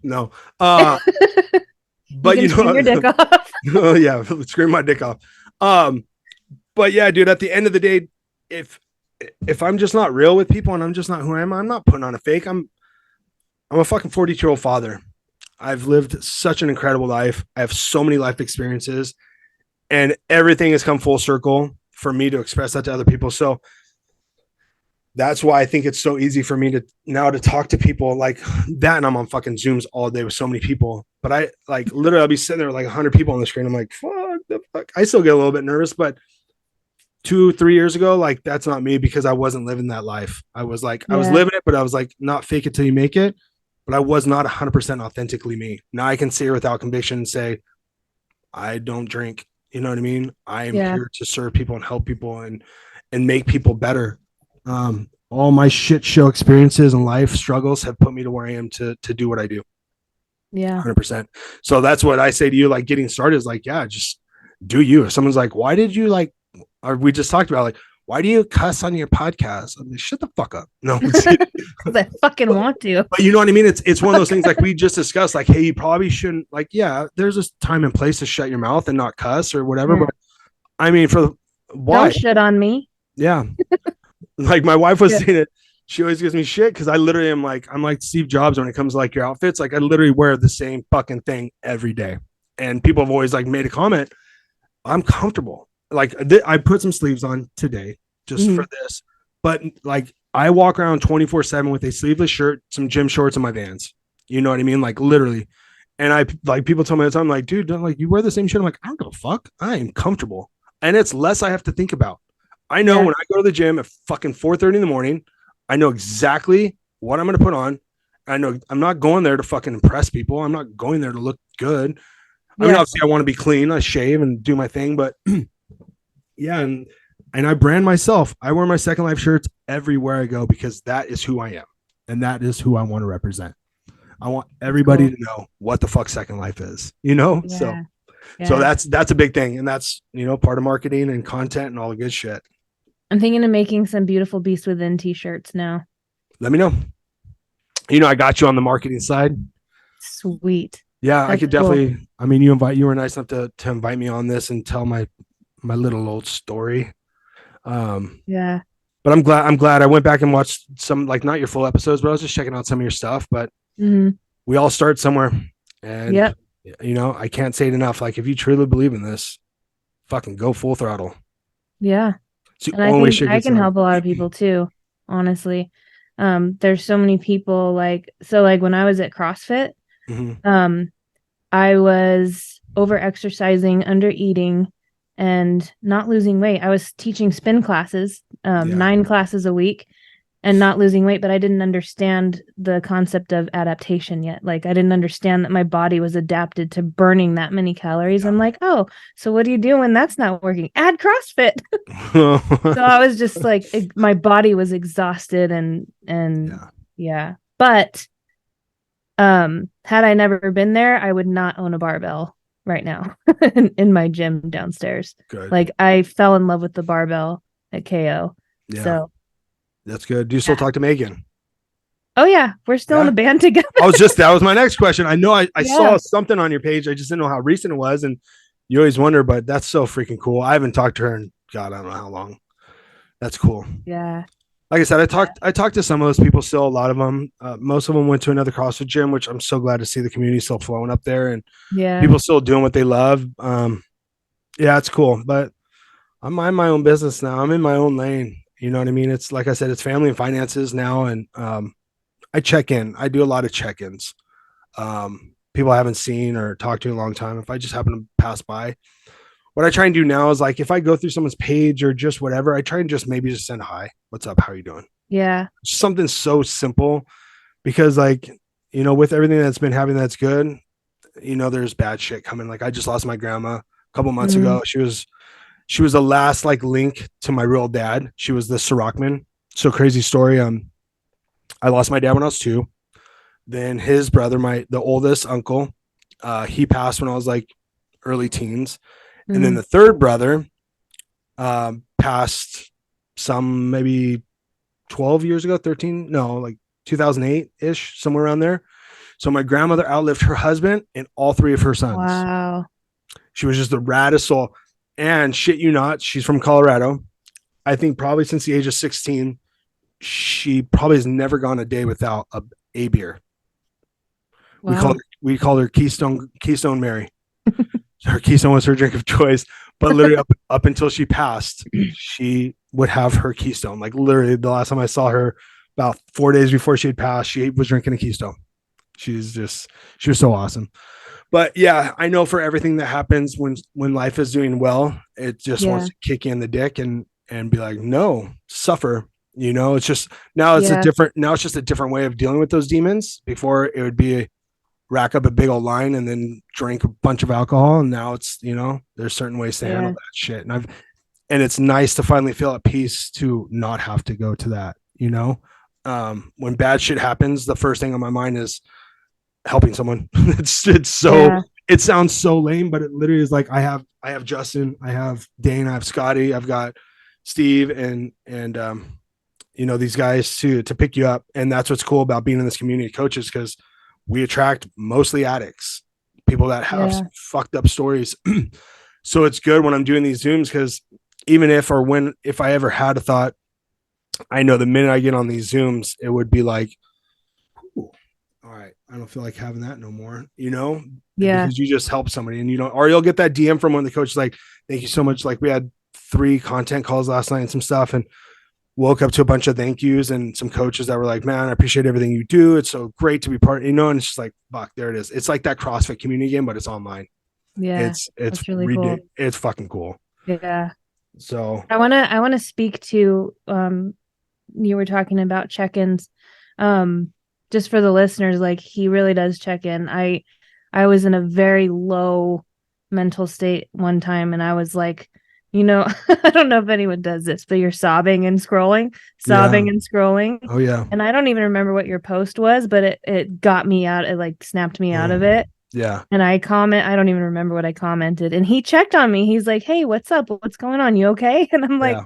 No. But you know, scream your dick off. Oh yeah, scream my dick off. But yeah, dude, at the end of the day, if I'm just not real with people and I'm just not who I am, I'm not putting on a fake. I'm a fucking 42-year-old father. I've lived such an incredible life. I have so many life experiences, and everything has come full circle for me to express that to other people. So that's why I think it's so easy for me to now to talk to people like that. And I'm on fucking Zooms all day with so many people, but I like literally I'll be sitting there with like 100 people on the screen. I'm like, fuck the fuck. I still get a little bit nervous, but 2-3 years ago, like that's not me, because I wasn't living that life. I was like, I was living it, but I was like, not fake it till you make it. but I was not 100% authentically me. Now I can sit here without conviction and say, I don't drink. You know what I mean? I am Yeah. here to serve people and help people and make people better. All my shit show experiences and life struggles have put me to where I am to do what I do. Yeah. 100%. So that's what I say to you. Like getting started is like, yeah, just do you. If someone's like, why did you like, or we just talked about like, why do you cuss on your podcast? I'm like, shut the fuck up. No, Because I fucking want to. but you know what I mean? It's one of those things like we just discussed, like, hey, you probably shouldn't like, yeah, there's a time and place to shut your mouth and not cuss or whatever. Yeah. But I mean, for Don't why? shit on me. Yeah. Like my wife was Yeah. saying it. She always gives me shit because I literally am like, I'm like Steve Jobs when it comes to like your outfits. Like I literally wear the same fucking thing every day. And people have always like made a comment. I'm comfortable. Like I put some sleeves on today just for this, but like I walk around 24/7 with a sleeveless shirt, some gym shorts, and my Vans. You know what I mean? Like literally. And I like people tell me all the time, like, dude, don't like you wear the same shit. I'm like, I don't give a fuck. I am comfortable, and it's less I have to think about. I know Yeah. when I go to the gym at fucking 4:30 in the morning, I know exactly what I'm going to put on. I know I'm not going there to fucking impress people. I'm not going there to look good. I mean, Yeah. obviously, I want to be clean. I shave and do my thing, but yeah, and I brand myself. I wear my Second Life shirts everywhere I go because that is who I am, and that is who I want to represent. I want everybody Cool. to know what the fuck Second Life is, you know? So Yeah. so Yeah. that's a big thing. And that's, you know, part of marketing and content and all the good shit. I'm thinking of making some beautiful Beast Within t-shirts now. Let me know. You know, I got you on the marketing side. Sweet. Yeah, I That's could cool. definitely. I mean, you were nice enough to invite me on this and tell my little old story. Um, Yeah. but I'm glad I went back and watched some, like, not your full episodes, but I was just checking out some of your stuff. But Mm-hmm. we all start somewhere, and Yep. you know, I can't say it enough. Like, if you truly believe in this, fucking go full throttle. Yeah. It's the And I only way think shit I gets can done. help a lot of people too, honestly. There's so many people like when I was at CrossFit, Mm-hmm. um, I was over exercising, under eating, and not losing weight. I was teaching spin classes, Yeah. 9 classes a week, and not losing weight, but I didn't understand the concept of adaptation yet. Like I didn't understand that my body was adapted to burning that many calories. Yeah. I'm like, oh, so what do you do when that's not working? Add CrossFit. So I was just like, my body was exhausted and Yeah. yeah. But had I never been there, I would not own a barbell right now in my gym downstairs. Good. Like I fell in love with the barbell at KO. Yeah. So That's good. Do you still yeah. talk to Megan? Oh yeah, we're still in Yeah. a band together. That was my next question. I know I Yeah. saw something on your page. I just didn't know how recent it was. And you always wonder, but that's so freaking cool. I haven't talked to her in God, I don't know how long. That's cool. Yeah. Like I said, I talked to some of those people still, a lot of them. Most of them went to another CrossFit gym, which I'm so glad to see the community still flowing up there and Yeah. people still doing what they love. Yeah, it's cool. But I'm in my own business now. I'm in my own lane. You know what I mean? It's like I said, it's family and finances now. And I check in. I do a lot of check-ins. People I haven't seen or talked to in a long time. If I just happen to pass by, what I try and do now is like if I go through someone's page or just whatever, I try and just maybe just send hi. What's up? How are you doing? Yeah. Something so simple because like, you know, with everything that's been happening that's good, you know, there's bad shit coming. Like I just lost my grandma a couple months Mm. ago. She was the last like link to my real dad. She was the Sirokman. So crazy story. I lost my dad when I was 2. Then his brother, the oldest uncle, he passed when I was like early teens. And then Mm. the third brother passed some maybe 12 years ago, 13, no, like 2008 ish, somewhere around there. So my grandmother outlived her husband and all 3 of her sons. Wow. She was just the raddest soul. And shit you not, she's from Colorado. I think probably since the age of 16, she probably has never gone a day without a beer. Wow. We call her Keystone Mary. Her Keystone was her drink of choice, but literally up until she passed, she would have her Keystone. Like literally, the last time I saw her, about 4 days before she had passed, she was drinking a Keystone. She was so awesome. But yeah, I know for everything that happens when life is doing well, it just wants to kick you in the dick and be like, no, suffer. It's just now Yeah. it's just a different way of dealing with those demons. Before it would be rack up a big old line and then drink a bunch of alcohol. And now it's, there's certain ways to handle Yeah. that shit. And it's nice to finally feel at peace to not have to go to that. When bad shit happens, the first thing on my mind is helping someone. it's so, Yeah. it sounds so lame, but it literally is like, I have Justin, I have Dane, I have Scotty, I've got Steve and these guys to pick you up. And that's what's cool about being in this community of coaches, because we attract mostly addicts, people that have Yeah. fucked up stories. So it's good when I'm doing these Zooms, because even if I ever had a thought, I know the minute I get on these Zooms, it would be like, all right, I don't feel like having that no more, Yeah. because you just help somebody, and or you'll get that DM from one of the coaches like, thank you so much. Like, we had 3 content calls last night and some stuff, and woke up to a bunch of thank yous and some coaches that were like, man, I appreciate everything you do. It's so great to be part, and it's just like, fuck, there it is. It's like that CrossFit community game, but it's online. Yeah. It's That's really cool. it's fucking cool. Yeah. So I want to speak to you were talking about check-ins. Just for the listeners, like he really does check in. I was in a very low mental state one time and I was like, I don't know if anyone does this, but you're sobbing and scrolling, yeah. sobbing and scrolling. Oh yeah. And I don't even remember what your post was, but it got me out. It like snapped me out of it. Yeah. And I don't even remember what I commented. And he checked on me. He's like, hey, what's up? What's going on? You okay? And I'm like,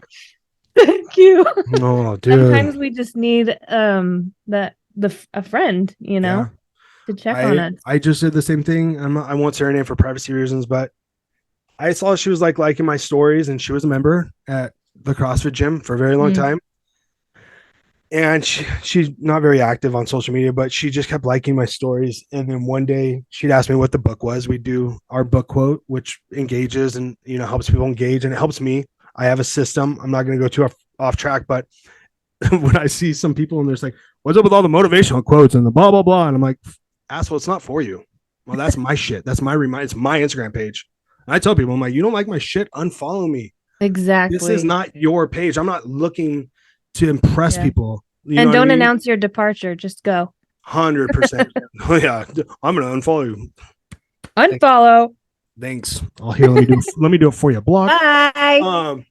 Yeah. thank you. Oh, Sometimes dude. we just need a friend, Yeah. to check on I us. I just did the same thing. I won't say her name for privacy reasons, but I saw she was like liking my stories, and she was a member at the CrossFit gym for a very long Mm. time. And she's not very active on social media, but she just kept liking my stories. And then one day she'd ask me what the book was. We do our book quote, which engages and helps people engage, and it helps me. I have a system. I'm not going to go too off track, but when I see some people and there's like, what's up with all the motivational quotes and the blah blah blah, and I'm like, asshole, it's not for you. Well, that's my shit. That's my remind. It's my Instagram page. And I tell people, I'm like, you don't like my shit, unfollow me. This is Exactly. not your page. I'm not looking to impress Yeah. people. You know And what I don't mean? announce your departure. Just go. 100%. Oh yeah, I'm gonna unfollow you. Unfollow. Thanks. I'll here. Let me do it for you. Block. Bye.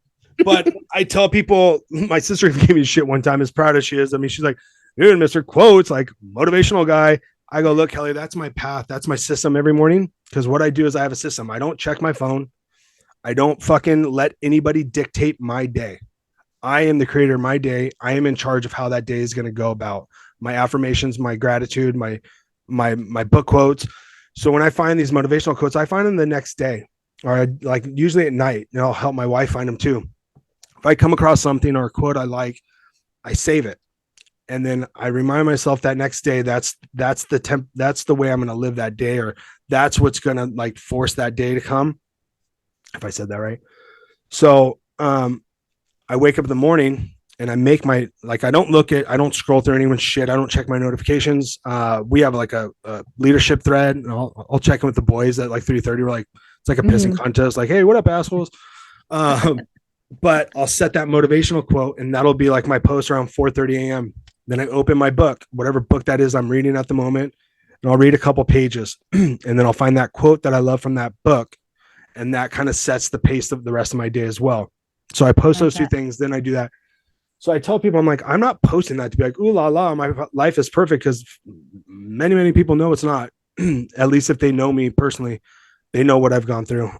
But I tell people, my sister gave me shit one time, as proud as she is. I mean, she's like, dude, Mr. Quotes, like motivational guy. I go, look, Kelly, that's my path. That's my system every morning. Because what I do is I have a system. I don't check my phone. I don't fucking let anybody dictate my day. I am the creator of my day. I am in charge of how that day is going to go about. My affirmations, my gratitude, my book quotes. So when I find these motivational quotes, I find them the next day, or like usually at night, and I'll help my wife find them too. If I come across something or a quote I like, I save it, and then I remind myself that next day that's the way I'm going to live that day, or that's what's going to like force that day to come. If I said that right. So I wake up in the morning and I make I don't scroll through anyone's shit. I don't check my notifications. We have like a leadership thread, and I'll check in with the boys at like 3:30. We're like, it's like a pissing contest. Like, hey, what up, assholes? But I'll set that motivational quote, and that'll be like my post around 4:30 a.m. Then I open my book, whatever book that is I'm reading at the moment, and I'll read a couple pages, and then I'll find that quote that I love from that book, and that kind of sets the pace of the rest of my day as well. So I post those two things, then I do that. So I tell people, I'm like, I'm not posting that to be like, ooh la la, my life is perfect, because many, many people know it's not. At least if they know me personally, they know what I've gone through.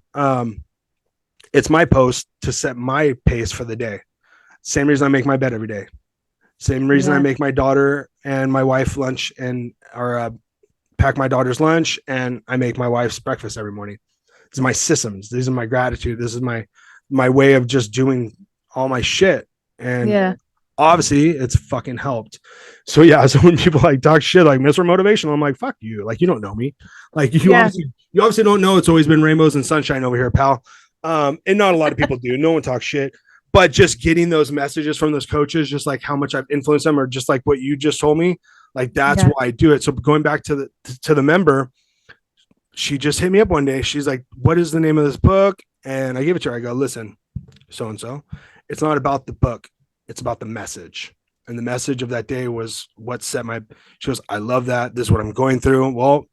It's my post to set my pace for the day. Same reason I make my bed every day. Same reason I make my daughter and my wife lunch or pack my daughter's lunch, and I make my wife's breakfast every morning. These are my systems. These are my gratitude. This is my way of just doing all my shit. And obviously it's fucking helped. So yeah, so when people like talk shit like Mr. Motivational, I'm like, fuck you. Like, you don't know me. Like you obviously don't know it's always been rainbows and sunshine over here, pal. And not a lot of people do. No one talks shit. But just getting those messages from those coaches, just like how much I've influenced them, or just like what you just told me, like that's why I do it. So going back to the member, she just hit me up one day. She's like, what is the name of this book? And I gave it to her. I go, listen, so-and-so, it's not about the book. It's about the message. And the message of that day was what set my, she goes, I love that. This is what I'm going through. Well,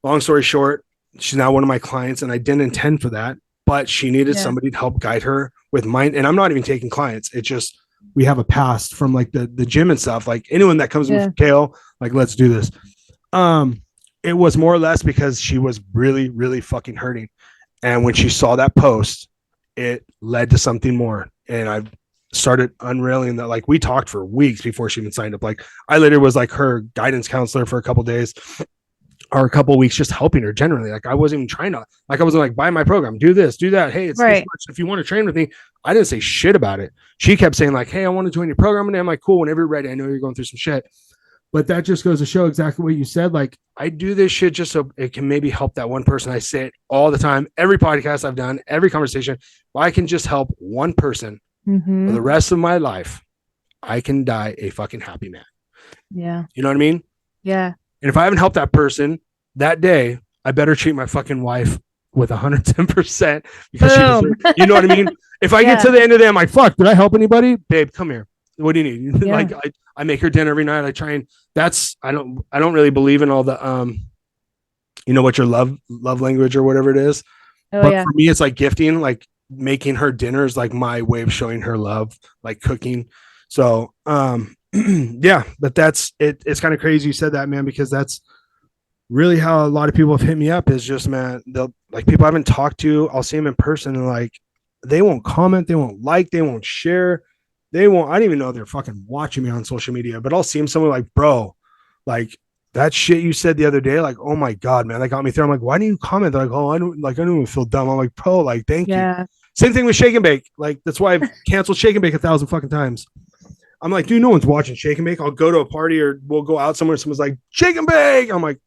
long story short, she's now one of my clients, and I didn't intend for that, but she needed Yeah. somebody to help guide her with mind. And I'm not even taking clients. It's just, we have a past from like the gym and stuff. Like anyone that comes Yeah. with Kale, like, let's do this. Um, it was more or less because she was really, really fucking hurting. And when she saw that post, it led to something more. And I started unrailing that. Like we talked for weeks before she even signed up. Like I literally was like her guidance counselor for a couple days or a couple weeks, just helping her generally. Like I wasn't even trying to, like, I wasn't like, buy my program, do this, do that. Hey, it's this Right. much. If you want to train with me, I didn't say shit about it. She kept saying like, hey, I want to join your program. And I'm like, cool, whenever you're ready. I know you're going through some shit. But that just goes to show exactly what you said. Like I do this shit just so it can maybe help that one person. I say it all the time, every podcast I've done, every conversation. If I can just help one person for Mm-hmm. the rest of my life, I can die a fucking happy man. Yeah. You know what I mean? Yeah. And if I haven't helped that person that day, I better treat my fucking wife with 110% because she Boom. deserves, you know what I mean? If I get Yeah. to the end of the day, I'm like, fuck, did I help anybody? Babe, come here. What do you need? Yeah. Like I make her dinner every night. I try and that's I don't really believe in all the you know what your love language or whatever it is. Oh But yeah. for me, it's like gifting, like making her dinner is like my way of showing her love, like cooking. So yeah, but that's it. It's kind of crazy you said that, man, because that's really how a lot of people have hit me up is just, man, they'll like people I haven't talked to, I'll see them in person and like they won't comment, they won't like, they won't share, they won't, I don't even know they're fucking watching me on social media, but I'll see them somewhere like, bro, like that shit you said the other day, like, oh my God, man, that got me through. I'm like, why do you comment? They're like, oh, I don't even feel dumb. I'm like, bro, like, thank you. Yeah. Same thing with Shake and Bake. Like, that's why I've canceled Shake and Bake 1,000 fucking times. I'm like, dude, no one's watching Shake and Bake. I'll go to a party or we'll go out somewhere. Someone's like, Shake and Bake. I'm like,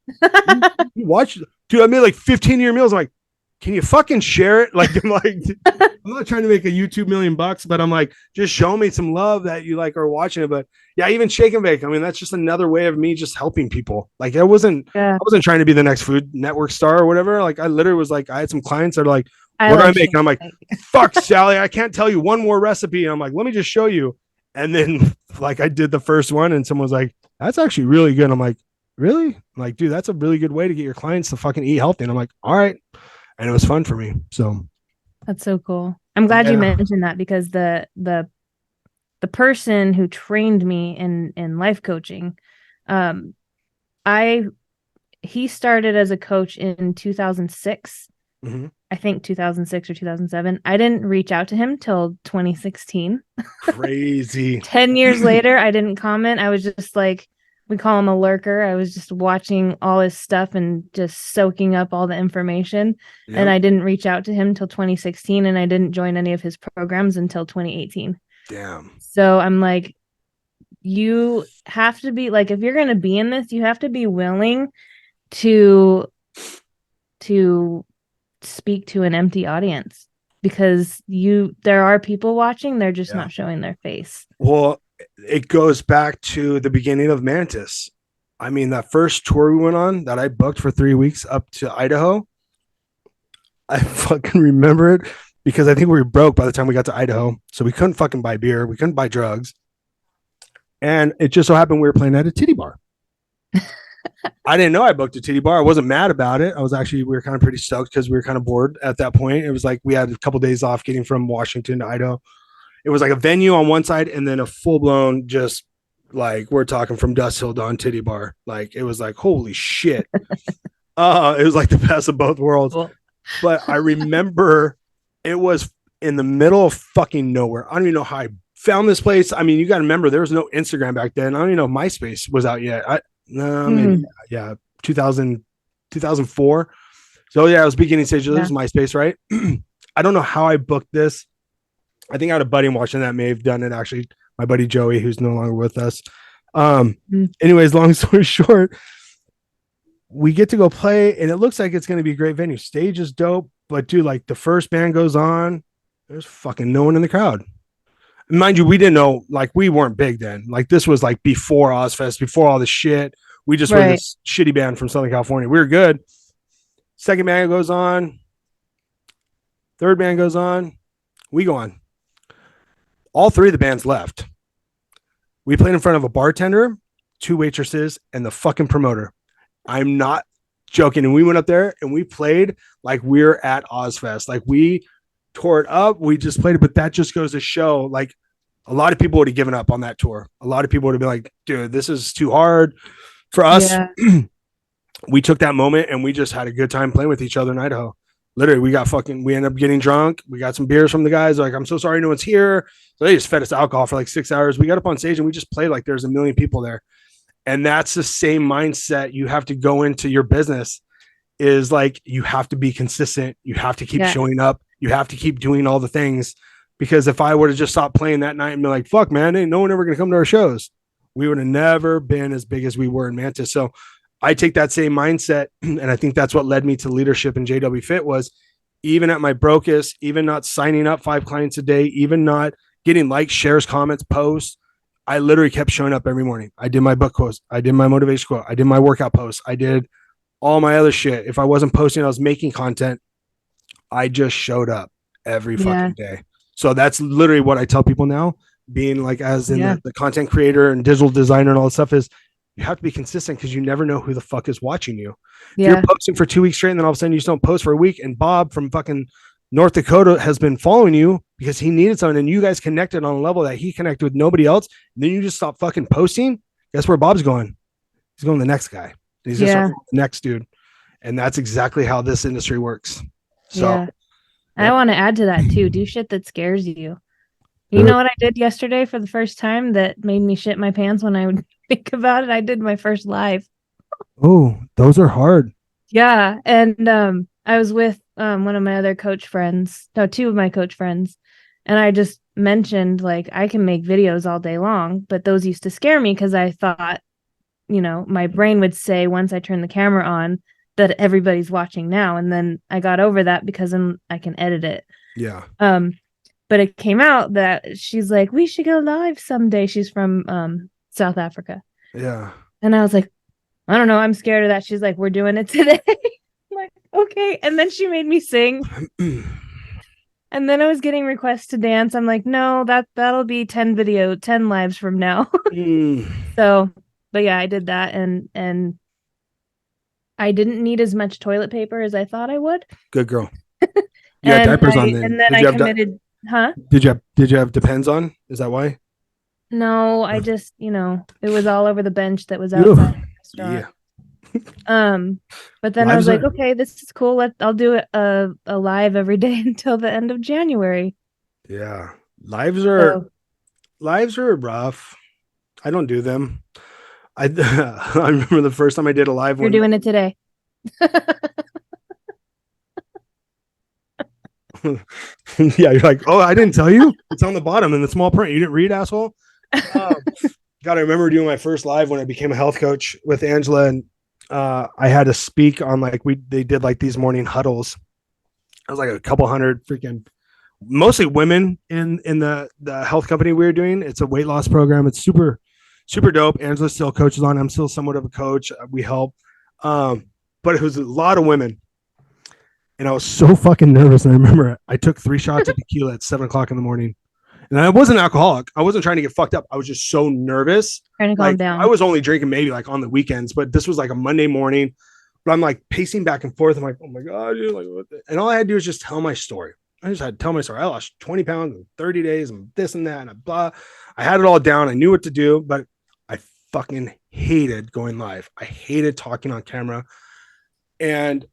you watch, dude. I made like 15-year meals. I'm like, can you fucking share it? Like, I'm like, I'm not trying to make a YouTube $1,000,000, but I'm like, just show me some love that you like are watching it. But yeah, even Shake and Bake. I mean, that's just another way of me just helping people. Like, I wasn't Yeah. trying to be the next Food Network star or whatever. Like, I literally was like, I had some clients that are like, I what do I like make? And I'm like, Shake. fuck, Sally, I can't tell you one more recipe. And I'm like, let me just show you. And then like I did the first one, and someone was like, that's actually really good. I'm like, really? I'm like, dude, that's a really good way to get your clients to fucking eat healthy. And I'm like, all right. And it was fun for me. So That's so cool. I'm glad you yeah. mentioned that because the person who trained me in life coaching, um, I he started as a coach in 2006. Mm-hmm. I think 2006 or 2007. I didn't reach out to him till 2016. Crazy. 10 years later, I didn't comment. I was just like, we call him a lurker. I was just watching all his stuff and just soaking up all the information. Yep. And I didn't reach out to him till 2016, and I didn't join any of his programs until 2018. Damn. So I'm like, you have to be like, if you're going to be in this, you have to be willing to speak to an empty audience because there are people watching, they're just not showing their face. Well, it goes back to the beginning of Mantis. I mean, that first tour we went on that I booked for 3 weeks up to Idaho, I fucking remember it because I think we were broke by the time we got to Idaho. So we couldn't fucking buy beer. We couldn't buy drugs. And it just so happened we were playing at a titty bar. I didn't know I booked a titty bar. I wasn't mad about it. We were kind of pretty stoked because we were kind of bored at that point. It was like we had a couple days off getting from Washington to Idaho. It was like a venue on one side and then a full blown, just like we're talking from Dust Hill Dawn titty bar. Like it was like, holy shit. It was like the best of both worlds. Cool. But I remember it was in the middle of fucking nowhere. I don't even know how I found this place. I mean, you got to remember there was no Instagram back then. I don't even know if MySpace was out yet. Maybe, yeah, 2000, 2004. So yeah, I was beginning stages. This was MySpace, right? I don't know how I booked this. I think I had a buddy watching that may have done it. Actually, my buddy Joey, who's no longer with us. Anyways, long story short, we get to go play, and it looks like it's going to be a great venue. Stage is dope, but dude, like the first band goes on, there's fucking no one in the crowd. Mind you, we didn't know, like we weren't big then. Like this was like before Ozfest, before all the shit. We just were this shitty band from Southern California. We were good. Second band goes on. Third band goes on. We go on. All three of the bands left. We played in front of a bartender, 2 waitresses, and the fucking promoter. I'm not joking. And we went up there and we played like we're at Ozfest. Like we tore it up. We just played it. But that just goes to show, like, a lot of people would have given up on that tour. A lot of people would have been like, dude, this is too hard for us. Yeah. We took that moment and we just had a good time playing with each other in Idaho. Literally, we ended up getting drunk. We got some beers from the guys. Like, I'm so sorry no one's here. So they just fed us alcohol for like 6 hours. We got up on stage and we just played like there's a million people there. And that's the same mindset you have to go into your business, is like, you have to be consistent. You have to keep showing up. You have to keep doing all the things. Because if I would have just stopped playing that night and be like, fuck, man, ain't no one ever going to come to our shows, we would have never been as big as we were in Mantis. So I take that same mindset. And I think that's what led me to leadership in JW Fit, was even at my brokest, even not signing up 5 clients a day, even not getting likes, shares, comments, posts, I literally kept showing up every morning. I did my book post. I did my motivation quote. I did my workout post. I did all my other shit. If I wasn't posting, I was making content. I just showed up every fucking day. So that's literally what I tell people now, being like, as in the content creator and digital designer and all that stuff, is you have to be consistent, because you never know who the fuck is watching you. If you're posting for 2 weeks straight and then all of a sudden you just don't post for a week, and Bob from fucking North Dakota has been following you because he needed something, and you guys connected on a level that he connected with nobody else, and then you just stop fucking posting, guess where Bob's going? He's going to the next guy. He's just the next dude. And that's exactly how this industry works. So I want to add to that too. Do shit that scares you. You know what I did yesterday for the first time that made me shit my pants when I would think about it? I did my first live. Oh, those are hard. Yeah. And I was with one of my other coach friends, 2 of my coach friends. And I just mentioned, like, I can make videos all day long, but those used to scare me because I thought, you know, my brain would say once I turn the camera on that everybody's watching now. And then I got over that because I can edit it. Yeah. But it came out that she's like, we should go live someday. She's from South Africa. Yeah. And I was like, I don't know. I'm scared of that. She's like, we're doing it today. I'm like, okay. And then she made me sing. And then I was getting requests to dance. I'm like, no, that'll be 10 lives from now. So, but yeah, I did that. And I didn't need as much toilet paper as I thought I would. Good girl. You had diapers on then. And then I committed, huh? Did you have Depends on? Is that why? No, I just, it was all over the bench that was outside the restaurant. Yeah. But then I was like, okay, this is cool. I'll do a live every day until the end of January. Yeah. Lives are rough. I don't do them. I remember the first time I did a live one. You're doing it today. Yeah, you're like, oh, I didn't tell you. It's on the bottom in the small print. You didn't read, asshole. God, I remember doing my first live when I became a health coach with Angela, and I had to speak on they did like these morning huddles. I was like a couple hundred freaking, mostly women in the health company we were doing. It's a weight loss program. It's super, super dope. Angela still coaches on. I'm still somewhat of a coach. We help. But it was a lot of women. And I was so fucking nervous. And I remember I took 3 shots of tequila at 7:00 in the morning. And I wasn't alcoholic. I wasn't trying to get fucked up. I was just so nervous. Trying to calm down. I was only drinking maybe like on the weekends, but this was like a Monday morning. But I'm like pacing back and forth. I'm like, oh my God, dude. Like, what the? And all I had to do was just tell my story. I just had to tell my story. I lost 20 pounds in 30 days and this and that and blah. I had it all down. I knew what to do, but I fucking hated going live. I hated talking on camera. And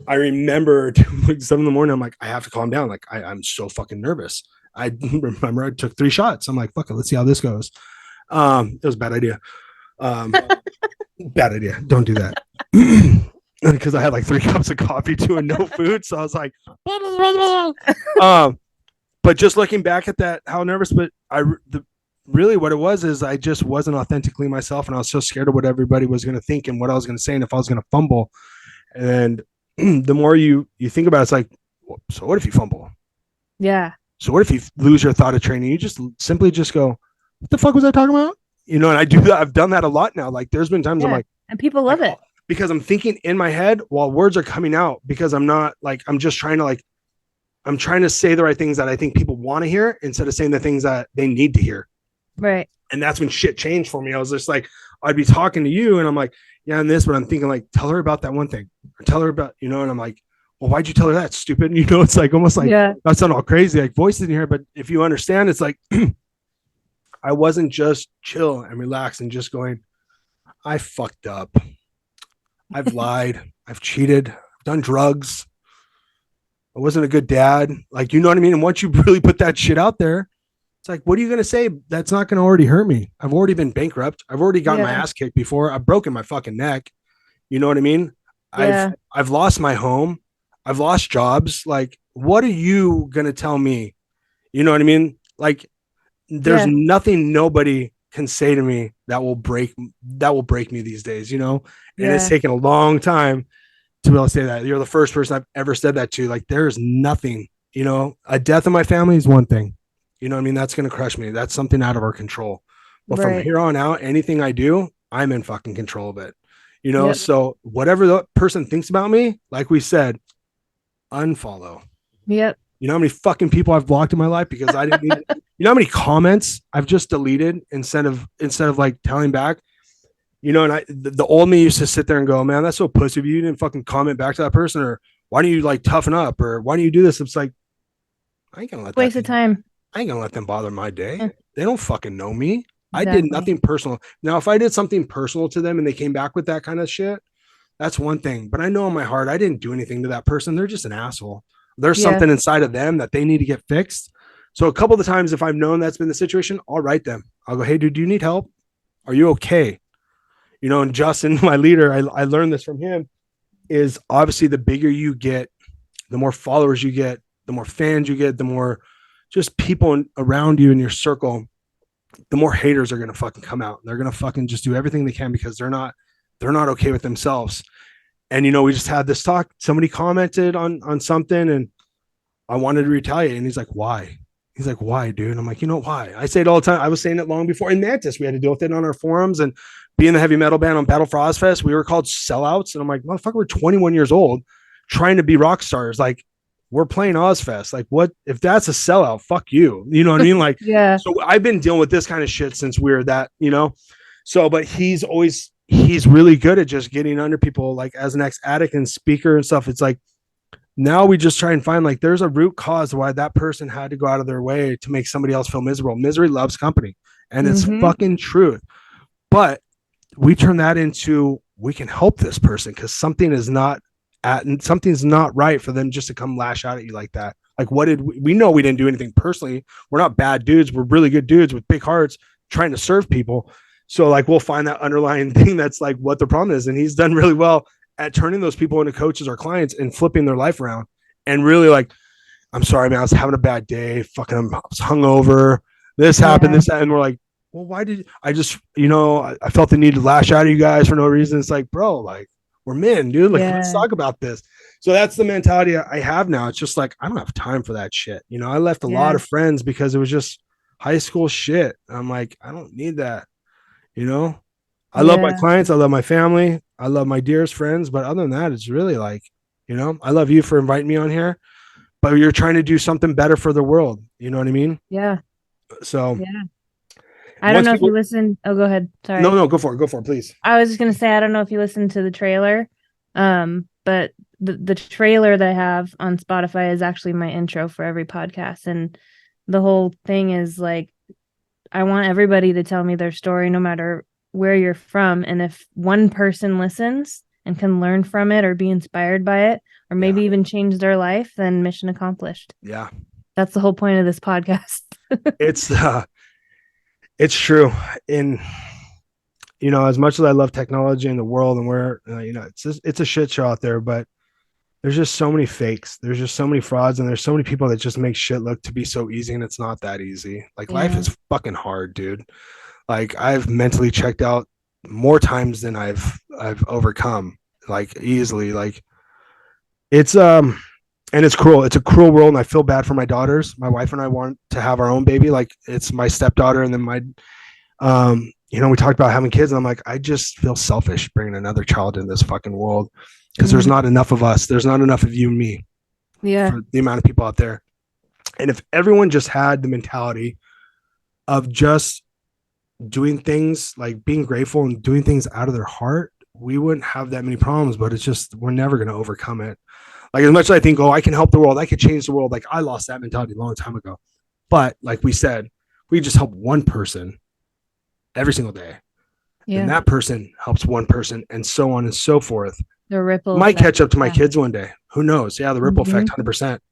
I remember like 7 a.m. I'm like, I have to calm down. Like I'm so fucking nervous. I remember I took 3 shots. I'm like, fuck it, let's see how this goes. It was a bad idea. Bad idea. Don't do that. Because I had like 3 cups of coffee too and no food. So I was like, but just looking back at that, how nervous, but really what it was is I just wasn't authentically myself. And I was so scared of what everybody was going to think and what I was going to say. And if I was going to fumble. And the more you think about it, it's like, so what if you fumble? Yeah. So what if you lose your thought of training? You just simply just go, what the fuck was I talking about? And I do that. I've done that a lot now. Like there's been times I'm like, and people love it because I'm thinking in my head while words are coming out, because I'm not like, I'm just trying to I'm trying to say the right things that I think people want to hear instead of saying the things that they need to hear. Right. And that's when shit changed for me. I was just like, I'd be talking to you and I'm like, yeah, and this, but I'm thinking like, tell her about that one thing or tell her about, and I'm like, well, why'd you tell her that, stupid? It's like almost like Yeah. that sound all crazy, like voices in here. But if you understand, it's like I wasn't just chill and relaxed and just going, I fucked up. I've lied. I've cheated. I've done drugs. I wasn't a good dad. Like, you know what I mean? And once you really put that shit out there, it's like, what are you going to say that's not going to already hurt me? I've already been bankrupt. I've already gotten my ass kicked before. I've broken my fucking neck. You know what I mean? Yeah. I've lost my home. I've lost jobs. Like, what are you going to tell me? You know what I mean? Like, there's nothing nobody can say to me that will break me these days, and it's taken a long time to be able to say that. You're the first person I've ever said that to. Like, there's nothing, a death in my family is one thing. You know what I mean? That's going to crush me. That's something out of our control. But from here on out, anything I do, I'm in fucking control of it. So whatever the person thinks about me, like we said, unfollow. Yep. You know how many fucking people I've blocked in my life because I didn't need you know how many comments I've just deleted instead of like telling back. And the old me used to sit there and go, man, that's so pussy of you. You didn't fucking comment back to that person, or why don't you like toughen up, or why don't you do this? It's like, I ain't gonna let waste of time. I ain't gonna let them bother my day. They don't fucking know me. Exactly. I did nothing personal. Now, if I did something personal to them and they came back with that kind of shit, that's one thing. But I know in my heart, I didn't do anything to that person. They're just an asshole. There's something inside of them that they need to get fixed. So a couple of the times, if I've known that's been the situation, I'll write them. I'll go, hey, dude, do you need help? Are you okay? And Justin, my leader, I learned this from him, is obviously the bigger you get, the more followers you get, the more fans you get, the more just people around you in your circle, the more haters are going to fucking come out. They're going to fucking just do everything they can because they're not okay with themselves. And, we just had this talk. Somebody commented on something and I wanted to retaliate. And he's like, why? He's like, why, dude? And I'm like, why? I say it all the time. I was saying it long before in Mantis. We had to deal with it on our forums, and being the heavy metal band on Battle for Ozfest, we were called sellouts. And I'm like, motherfucker, we're 21 years old trying to be rock stars. Like, we're playing Ozfest. Like, what if that's a sellout? Fuck you. You know what I mean? Like, So I've been dealing with this kind of shit since we're that, So, but he's really good at just getting under people, like as an ex-addict and speaker and stuff. It's like, now we just try and find like there's a root cause why that person had to go out of their way to make somebody else feel miserable. Misery loves company, and it's fucking truth. But we turn that into, we can help this person because something's not right for them just to come lash out at you like that. Like, what did we know? We didn't do anything personally. We're not bad dudes. We're really good dudes with big hearts trying to serve people. So like, we'll find that underlying thing that's like what the problem is. And he's done really well at turning those people into coaches or clients and flipping their life around. And really like, I'm sorry, man, I was having a bad day. Fucking, I was hungover. This happened, this, and we're like, well, why did I just, I felt the need to lash out at you guys for no reason. It's like, bro, like, we're men, dude. Like, let's talk about this. So that's the mentality I have now. It's just like, I don't have time for that shit. I left a lot of friends because it was just high school shit. I'm like, I don't need that. I love my clients. I love my family. I love my dearest friends. But other than that, it's really like, I love you for inviting me on here, but you're trying to do something better for the world. You know what I mean? Yeah. So, I don't know if you listen. Oh, go ahead. Sorry. No, go for it. Go for it, please. I was just going to say, I don't know if you listened to the trailer, but the trailer that I have on Spotify is actually my intro for every podcast. And the whole thing is like, I want everybody to tell me their story, no matter where you're from. And if one person listens and can learn from it or be inspired by it, or maybe even change their life, then mission accomplished. Yeah. That's the whole point of this podcast. It's true. And, as much as I love technology in the world and where, it's a shit show out there, but there's just so many fakes. There's just so many frauds, and there's so many people that just make shit look to be so easy, and it's not that easy. Like, life is fucking hard, dude. Like, I've mentally checked out more times than I've overcome, like, easily. Like, it's and it's cruel. It's a cruel world, and I feel bad for my daughters. My wife and I want to have our own baby. Like, it's my stepdaughter, and then my we talked about having kids, and I'm like, I just feel selfish bringing another child in this fucking world because there's not enough of us. There's not enough of you and me. Yeah. For the amount of people out there. And if everyone just had the mentality of just doing things, like being grateful and doing things out of their heart, we wouldn't have that many problems. But it's just, we're never going to overcome it. Like, as much as I think, oh, I can help the world, I could change the world. Like, I lost that mentality a long time ago. But like we said, we just help one person every single day. Yeah. And that person helps one person, and so on and so forth. The ripple Might effect. catch up to my Yeah. kids one day. Who knows? Yeah, the ripple Mhm. effect, 100%.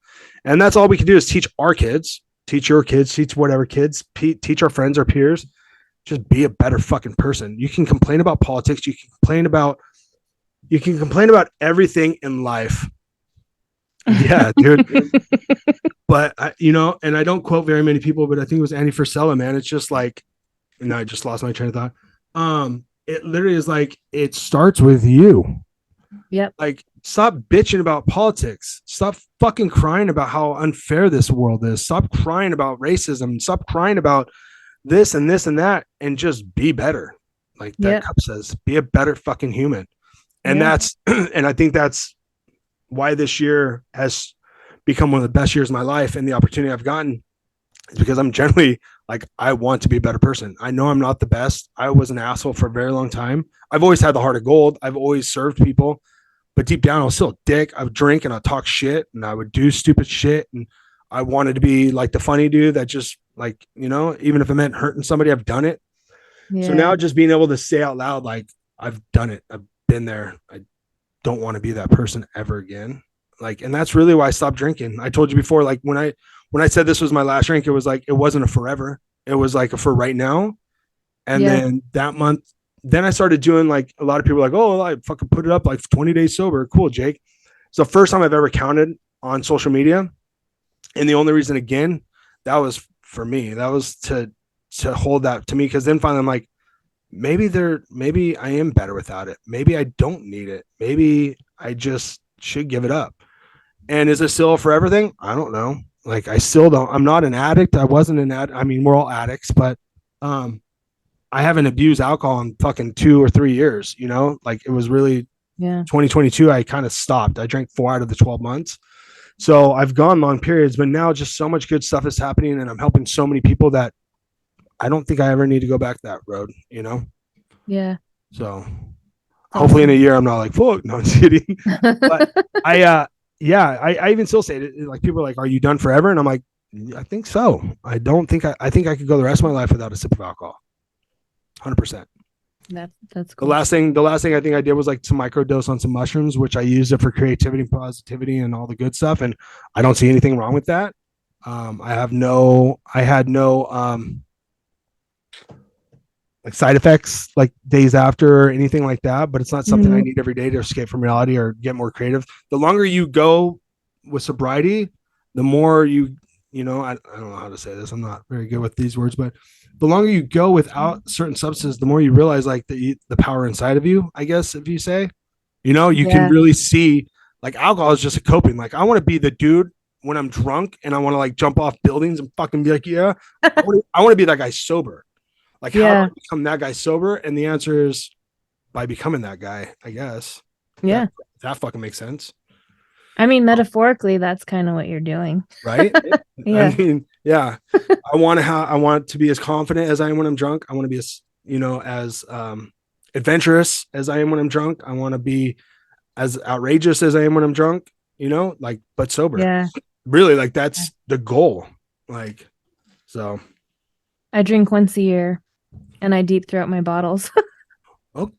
And that's all we can do is teach our kids, teach your kids, teach whatever kids, teach our friends, our peers. Just be a better fucking person. You can complain about politics. You can complain about everything in life. Yeah, dude. But and I don't quote very many people, but I think it was Andy Frisella, man. It's just like, and I just lost my train of thought. It literally is like, it starts with you. Yep. Like, stop bitching about politics. Stop fucking crying about how unfair this world is. Stop crying about racism. Stop crying about this and this and that, and just be better. Like that cup says, be a better fucking human. And that's, and I think that's why this year has become one of the best years of my life. And the opportunity I've gotten is because I'm generally like, I want to be a better person. I know I'm not the best. I was an asshole for a very long time. I've always had the heart of gold. I've always served people, but deep down, I was still a dick. I would drink and I'd talk shit and I would do stupid shit. And I wanted to be like the funny dude that just, like, even if it meant hurting somebody, I've done it. So now just being able to say out loud, like, I've done it. I've been there. I don't want to be that person ever again. Like, and that's really why I stopped drinking. I told you before, like when I said this was my last drink, it was like, it wasn't a forever. It was like a for right now. And then that month, then I started doing, like, a lot of people are like, oh, I fucking put it up like 20 days sober. Cool, Jake. It's the first time I've ever counted on social media. And the only reason, again, that was for me. That was to hold that to me. Cause then finally I'm like, maybe I am better without it. Maybe I don't need it. Maybe I just should give it up. And is it still a forever thing? I don't know. Like, I still don't, I'm not an addict. I wasn't an addict. I mean, we're all addicts, but, I haven't abused alcohol in fucking 2 or 3 years, like it was really 2022. I kind of stopped. I drank 4 out of the 12 months. So I've gone long periods, but now just so much good stuff is happening and I'm helping so many people that I don't think I ever need to go back that road, Yeah. So hopefully in a year, I'm not like, fuck, no, I'm kidding. But I even still say it, like, people are like, are you done forever? And I'm like, I think so. I think I could go the rest of my life without a sip of alcohol. 100%. That's cool. The last thing I think I did was like some microdose on some mushrooms, which I used it for creativity and positivity and all the good stuff. And I don't see anything wrong with that. I had no like side effects like days after or anything like that, but it's not something I need every day to escape from reality or get more creative. The longer you go with sobriety, the more I don't know how to say this. I'm not very good with these words, but the longer you go without certain substances, the more you realize like the power inside of you, I guess, if you say, you can really see, like, alcohol is just a coping. Like, I want to be the dude when I'm drunk and I want to like jump off buildings and fucking be like, yeah, I want to be that guy sober. Like, how do I become that guy sober? And the answer is by becoming that guy, I guess. Yeah. That fucking makes sense. I mean, metaphorically, that's kind of what you're doing. Right? Yeah. I mean, yeah. I want to be as confident as I am when I'm drunk. I want to be as, as adventurous as I am when I'm drunk. I want to be as outrageous as I am when I'm drunk, like, but sober. Yeah. Really, like, that's the goal. Like, so. I drink once a year and I deep throat my bottles. Oh,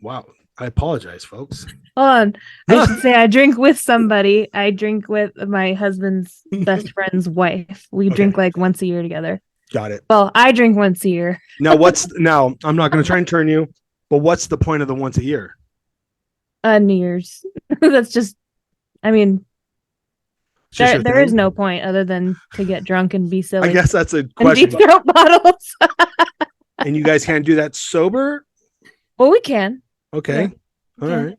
wow. I apologize, folks. Hold on. I should say I drink with somebody. I drink with my husband's best friend's wife. We drink like once a year together. Got it. Well, I drink once a year. Now, I'm not going to try and turn you, but what's the point of the once a year? New Year's. That's just, I mean, there is no point other than to get drunk and be silly. I guess that's a question. And deep throat bottles. And you guys can't do that sober? Well, we can. Okay. Yeah. All right.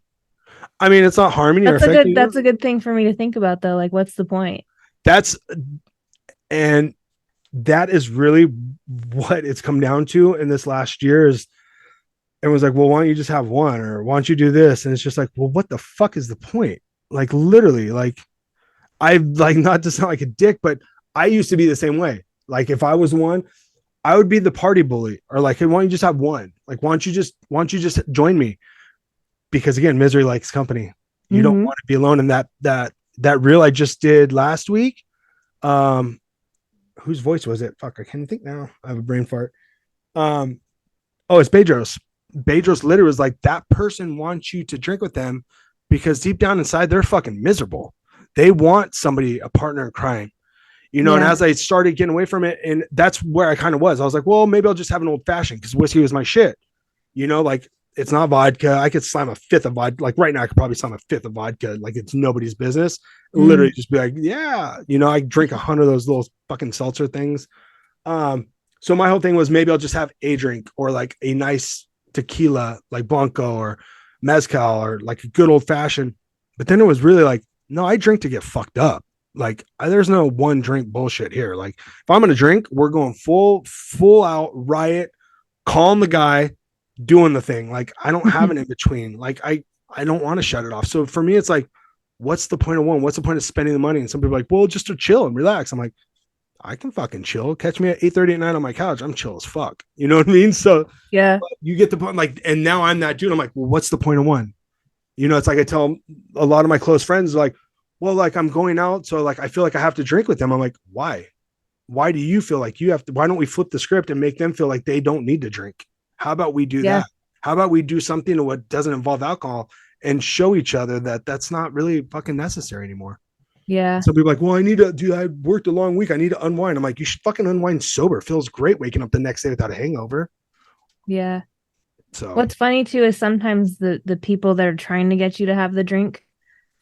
I mean, it's not harming you or affecting you. That's a good thing for me to think about, though. Like, what's the point? And that is really what it's come down to in this last year is everyone's like, well, why don't you just have one? Or why don't you do this? And it's just like, well, what the fuck is the point? Like, literally, like, I like, not to sound like a dick, but I used to be the same way. Like, if I was one, I would be the party bully, or like, hey, why don't you just have one? Like, why don't you just join me? Because again, misery likes company. You don't Mm-hmm. want to be alone. And that reel I just did last week. Um, whose voice was it? Fuck, I can't think now. I have a brain fart. Um, oh, it's Bedros. Bedros literally was like, that person wants you to drink with them because deep down inside, they're fucking miserable. They want somebody, a partner in crime. And Yeah. as I started getting away from it, and that's where I kind of was, I was like, well, maybe I'll just have an old fashioned because whiskey was my shit. Like it's not vodka. I could slam a fifth of vodka. Like right now, I could probably slam a fifth of vodka. Like it's nobody's business. Mm. Literally just be like, yeah, I drink 100 of those little fucking seltzer things. So my whole thing was maybe I'll just have a drink or like a nice tequila, like Blanco or Mezcal or like a good old fashioned. But then it was really like, no, I drink to get fucked up. Like there's no one drink bullshit here. Like if I'm gonna drink, we're going full out riot, calm the guy, doing the thing. Like I don't have an in between. Like I don't want to shut it off. So for me, it's like, what's the point of one? What's the point of spending the money? And some people are like, well, just to chill and relax. I'm like, I can fucking chill. Catch me at 8:30 at night on my couch. I'm chill as fuck. You know what I mean? So Yeah. you get the point. Like, and now I'm that dude. I'm like, well, what's the point of one? It's like I tell a lot of my close friends, like, well, like I'm going out, so like I feel like I have to drink with them. I'm like, why? Why do you feel like you have to? Why don't we flip the script and make them feel like they don't need to drink? How about we do Yeah. that? How about we do something what doesn't involve alcohol and show each other that that's not really fucking necessary anymore? Yeah. Some people are like, well, I need to do. I worked a long week. I need to unwind. I'm like, you should fucking unwind sober. It feels great waking up the next day without a hangover. Yeah. So What's funny too is sometimes the people that are trying to get you to have the drink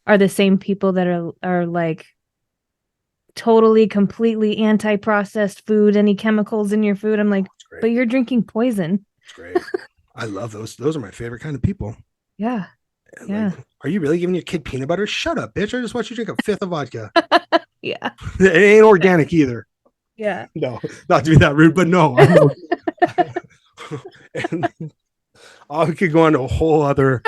are the same people that are like totally completely anti-processed food, any chemicals in your food. I'm like, but you're drinking poison. It's great. I love those. Those are my favorite kind of people. Yeah. Like, Yeah. are you really giving your kid peanut butter? Shut up, bitch. I just want you to drink a fifth of vodka. Yeah. It ain't organic either. Yeah. No, not to be that rude, but no. And I could go on to a whole other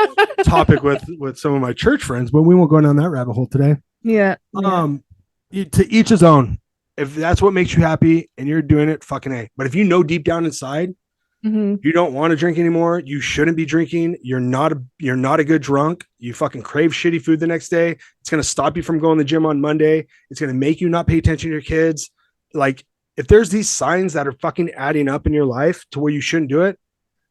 topic with some of my church friends, but we won't go down that rabbit hole today. Yeah. To each his own. If that's what makes you happy and you're doing it, fucking A. But if you know deep down inside you don't want to drink anymore, you shouldn't be drinking. You're not a good drunk. You fucking crave shitty food the next day. It's gonna stop you from going to the gym on Monday. It's gonna make you not pay attention to your kids. Like if there's these signs that are fucking adding up in your life to where you shouldn't do it,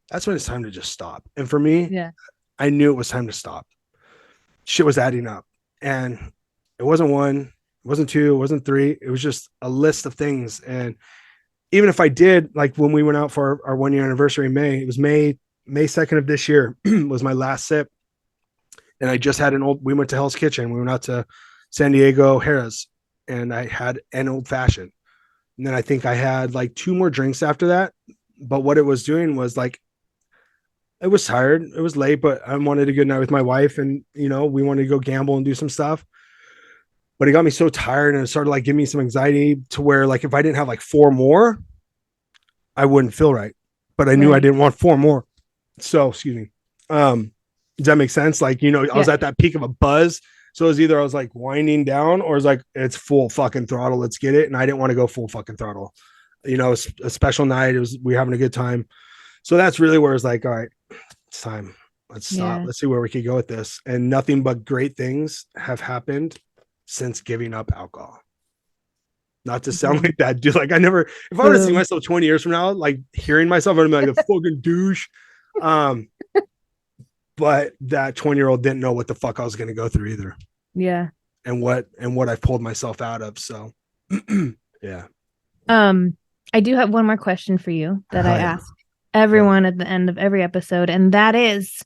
that's when it's time to just stop. And for me, Yeah. I knew it was time to stop. Shit was adding up. And it wasn't one, it wasn't two, it wasn't three. It was just a list of things. And even if I did, like when we went out for our 1 year anniversary in May, it was May 2nd of this year was my last sip. And I just had we went to Hell's Kitchen. We went out to San Diego Harrah's and I had an old fashioned. And then I think I had like 2 more drinks after that. But what it was doing was like, it was tired. It was late, but I wanted a good night with my wife. And, we wanted to go gamble and do some stuff. But it got me so tired and it started like giving me some anxiety to where like if I didn't have like 4 more, I wouldn't feel right. But I knew I didn't want 4 more. So, excuse me. Does that make sense? Like, I was at that peak of a buzz. So it was either I was like winding down or it's like it's full fucking throttle. Let's get it. And I didn't want to go full fucking throttle. It's a special night. We were having a good time. So that's really where it's like, all right, it's time. Let's stop. Let's see where we could go with this. And nothing but great things have happened since giving up alcohol. Not to sound like that, dude. Like if I were to see myself 20 years from now, like hearing myself, I'm like a fucking douche. But that 20-year-old didn't know what the fuck I was going to go through either. Yeah. And what I've pulled myself out of. So yeah. I do have one more question for you that I ask everyone at the end of every episode. And that is,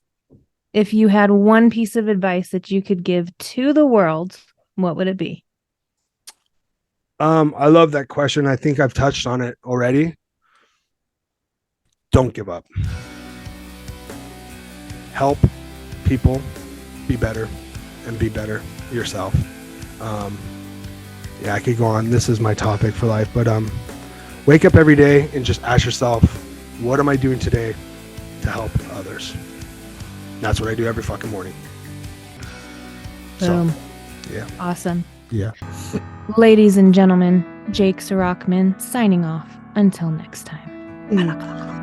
if you had one piece of advice that you could give to the world, what would it be? I love that question. I think I've touched on it already. Don't give up. Help people be better and be better yourself. I could go on. This is my topic for life, but wake up every day and just ask yourself, what am I doing today to help others? That's what I do every fucking morning. Boom. So, yeah. Awesome. Yeah. Ladies and gentlemen, Jake Sirokman signing off. Until next time. Mm.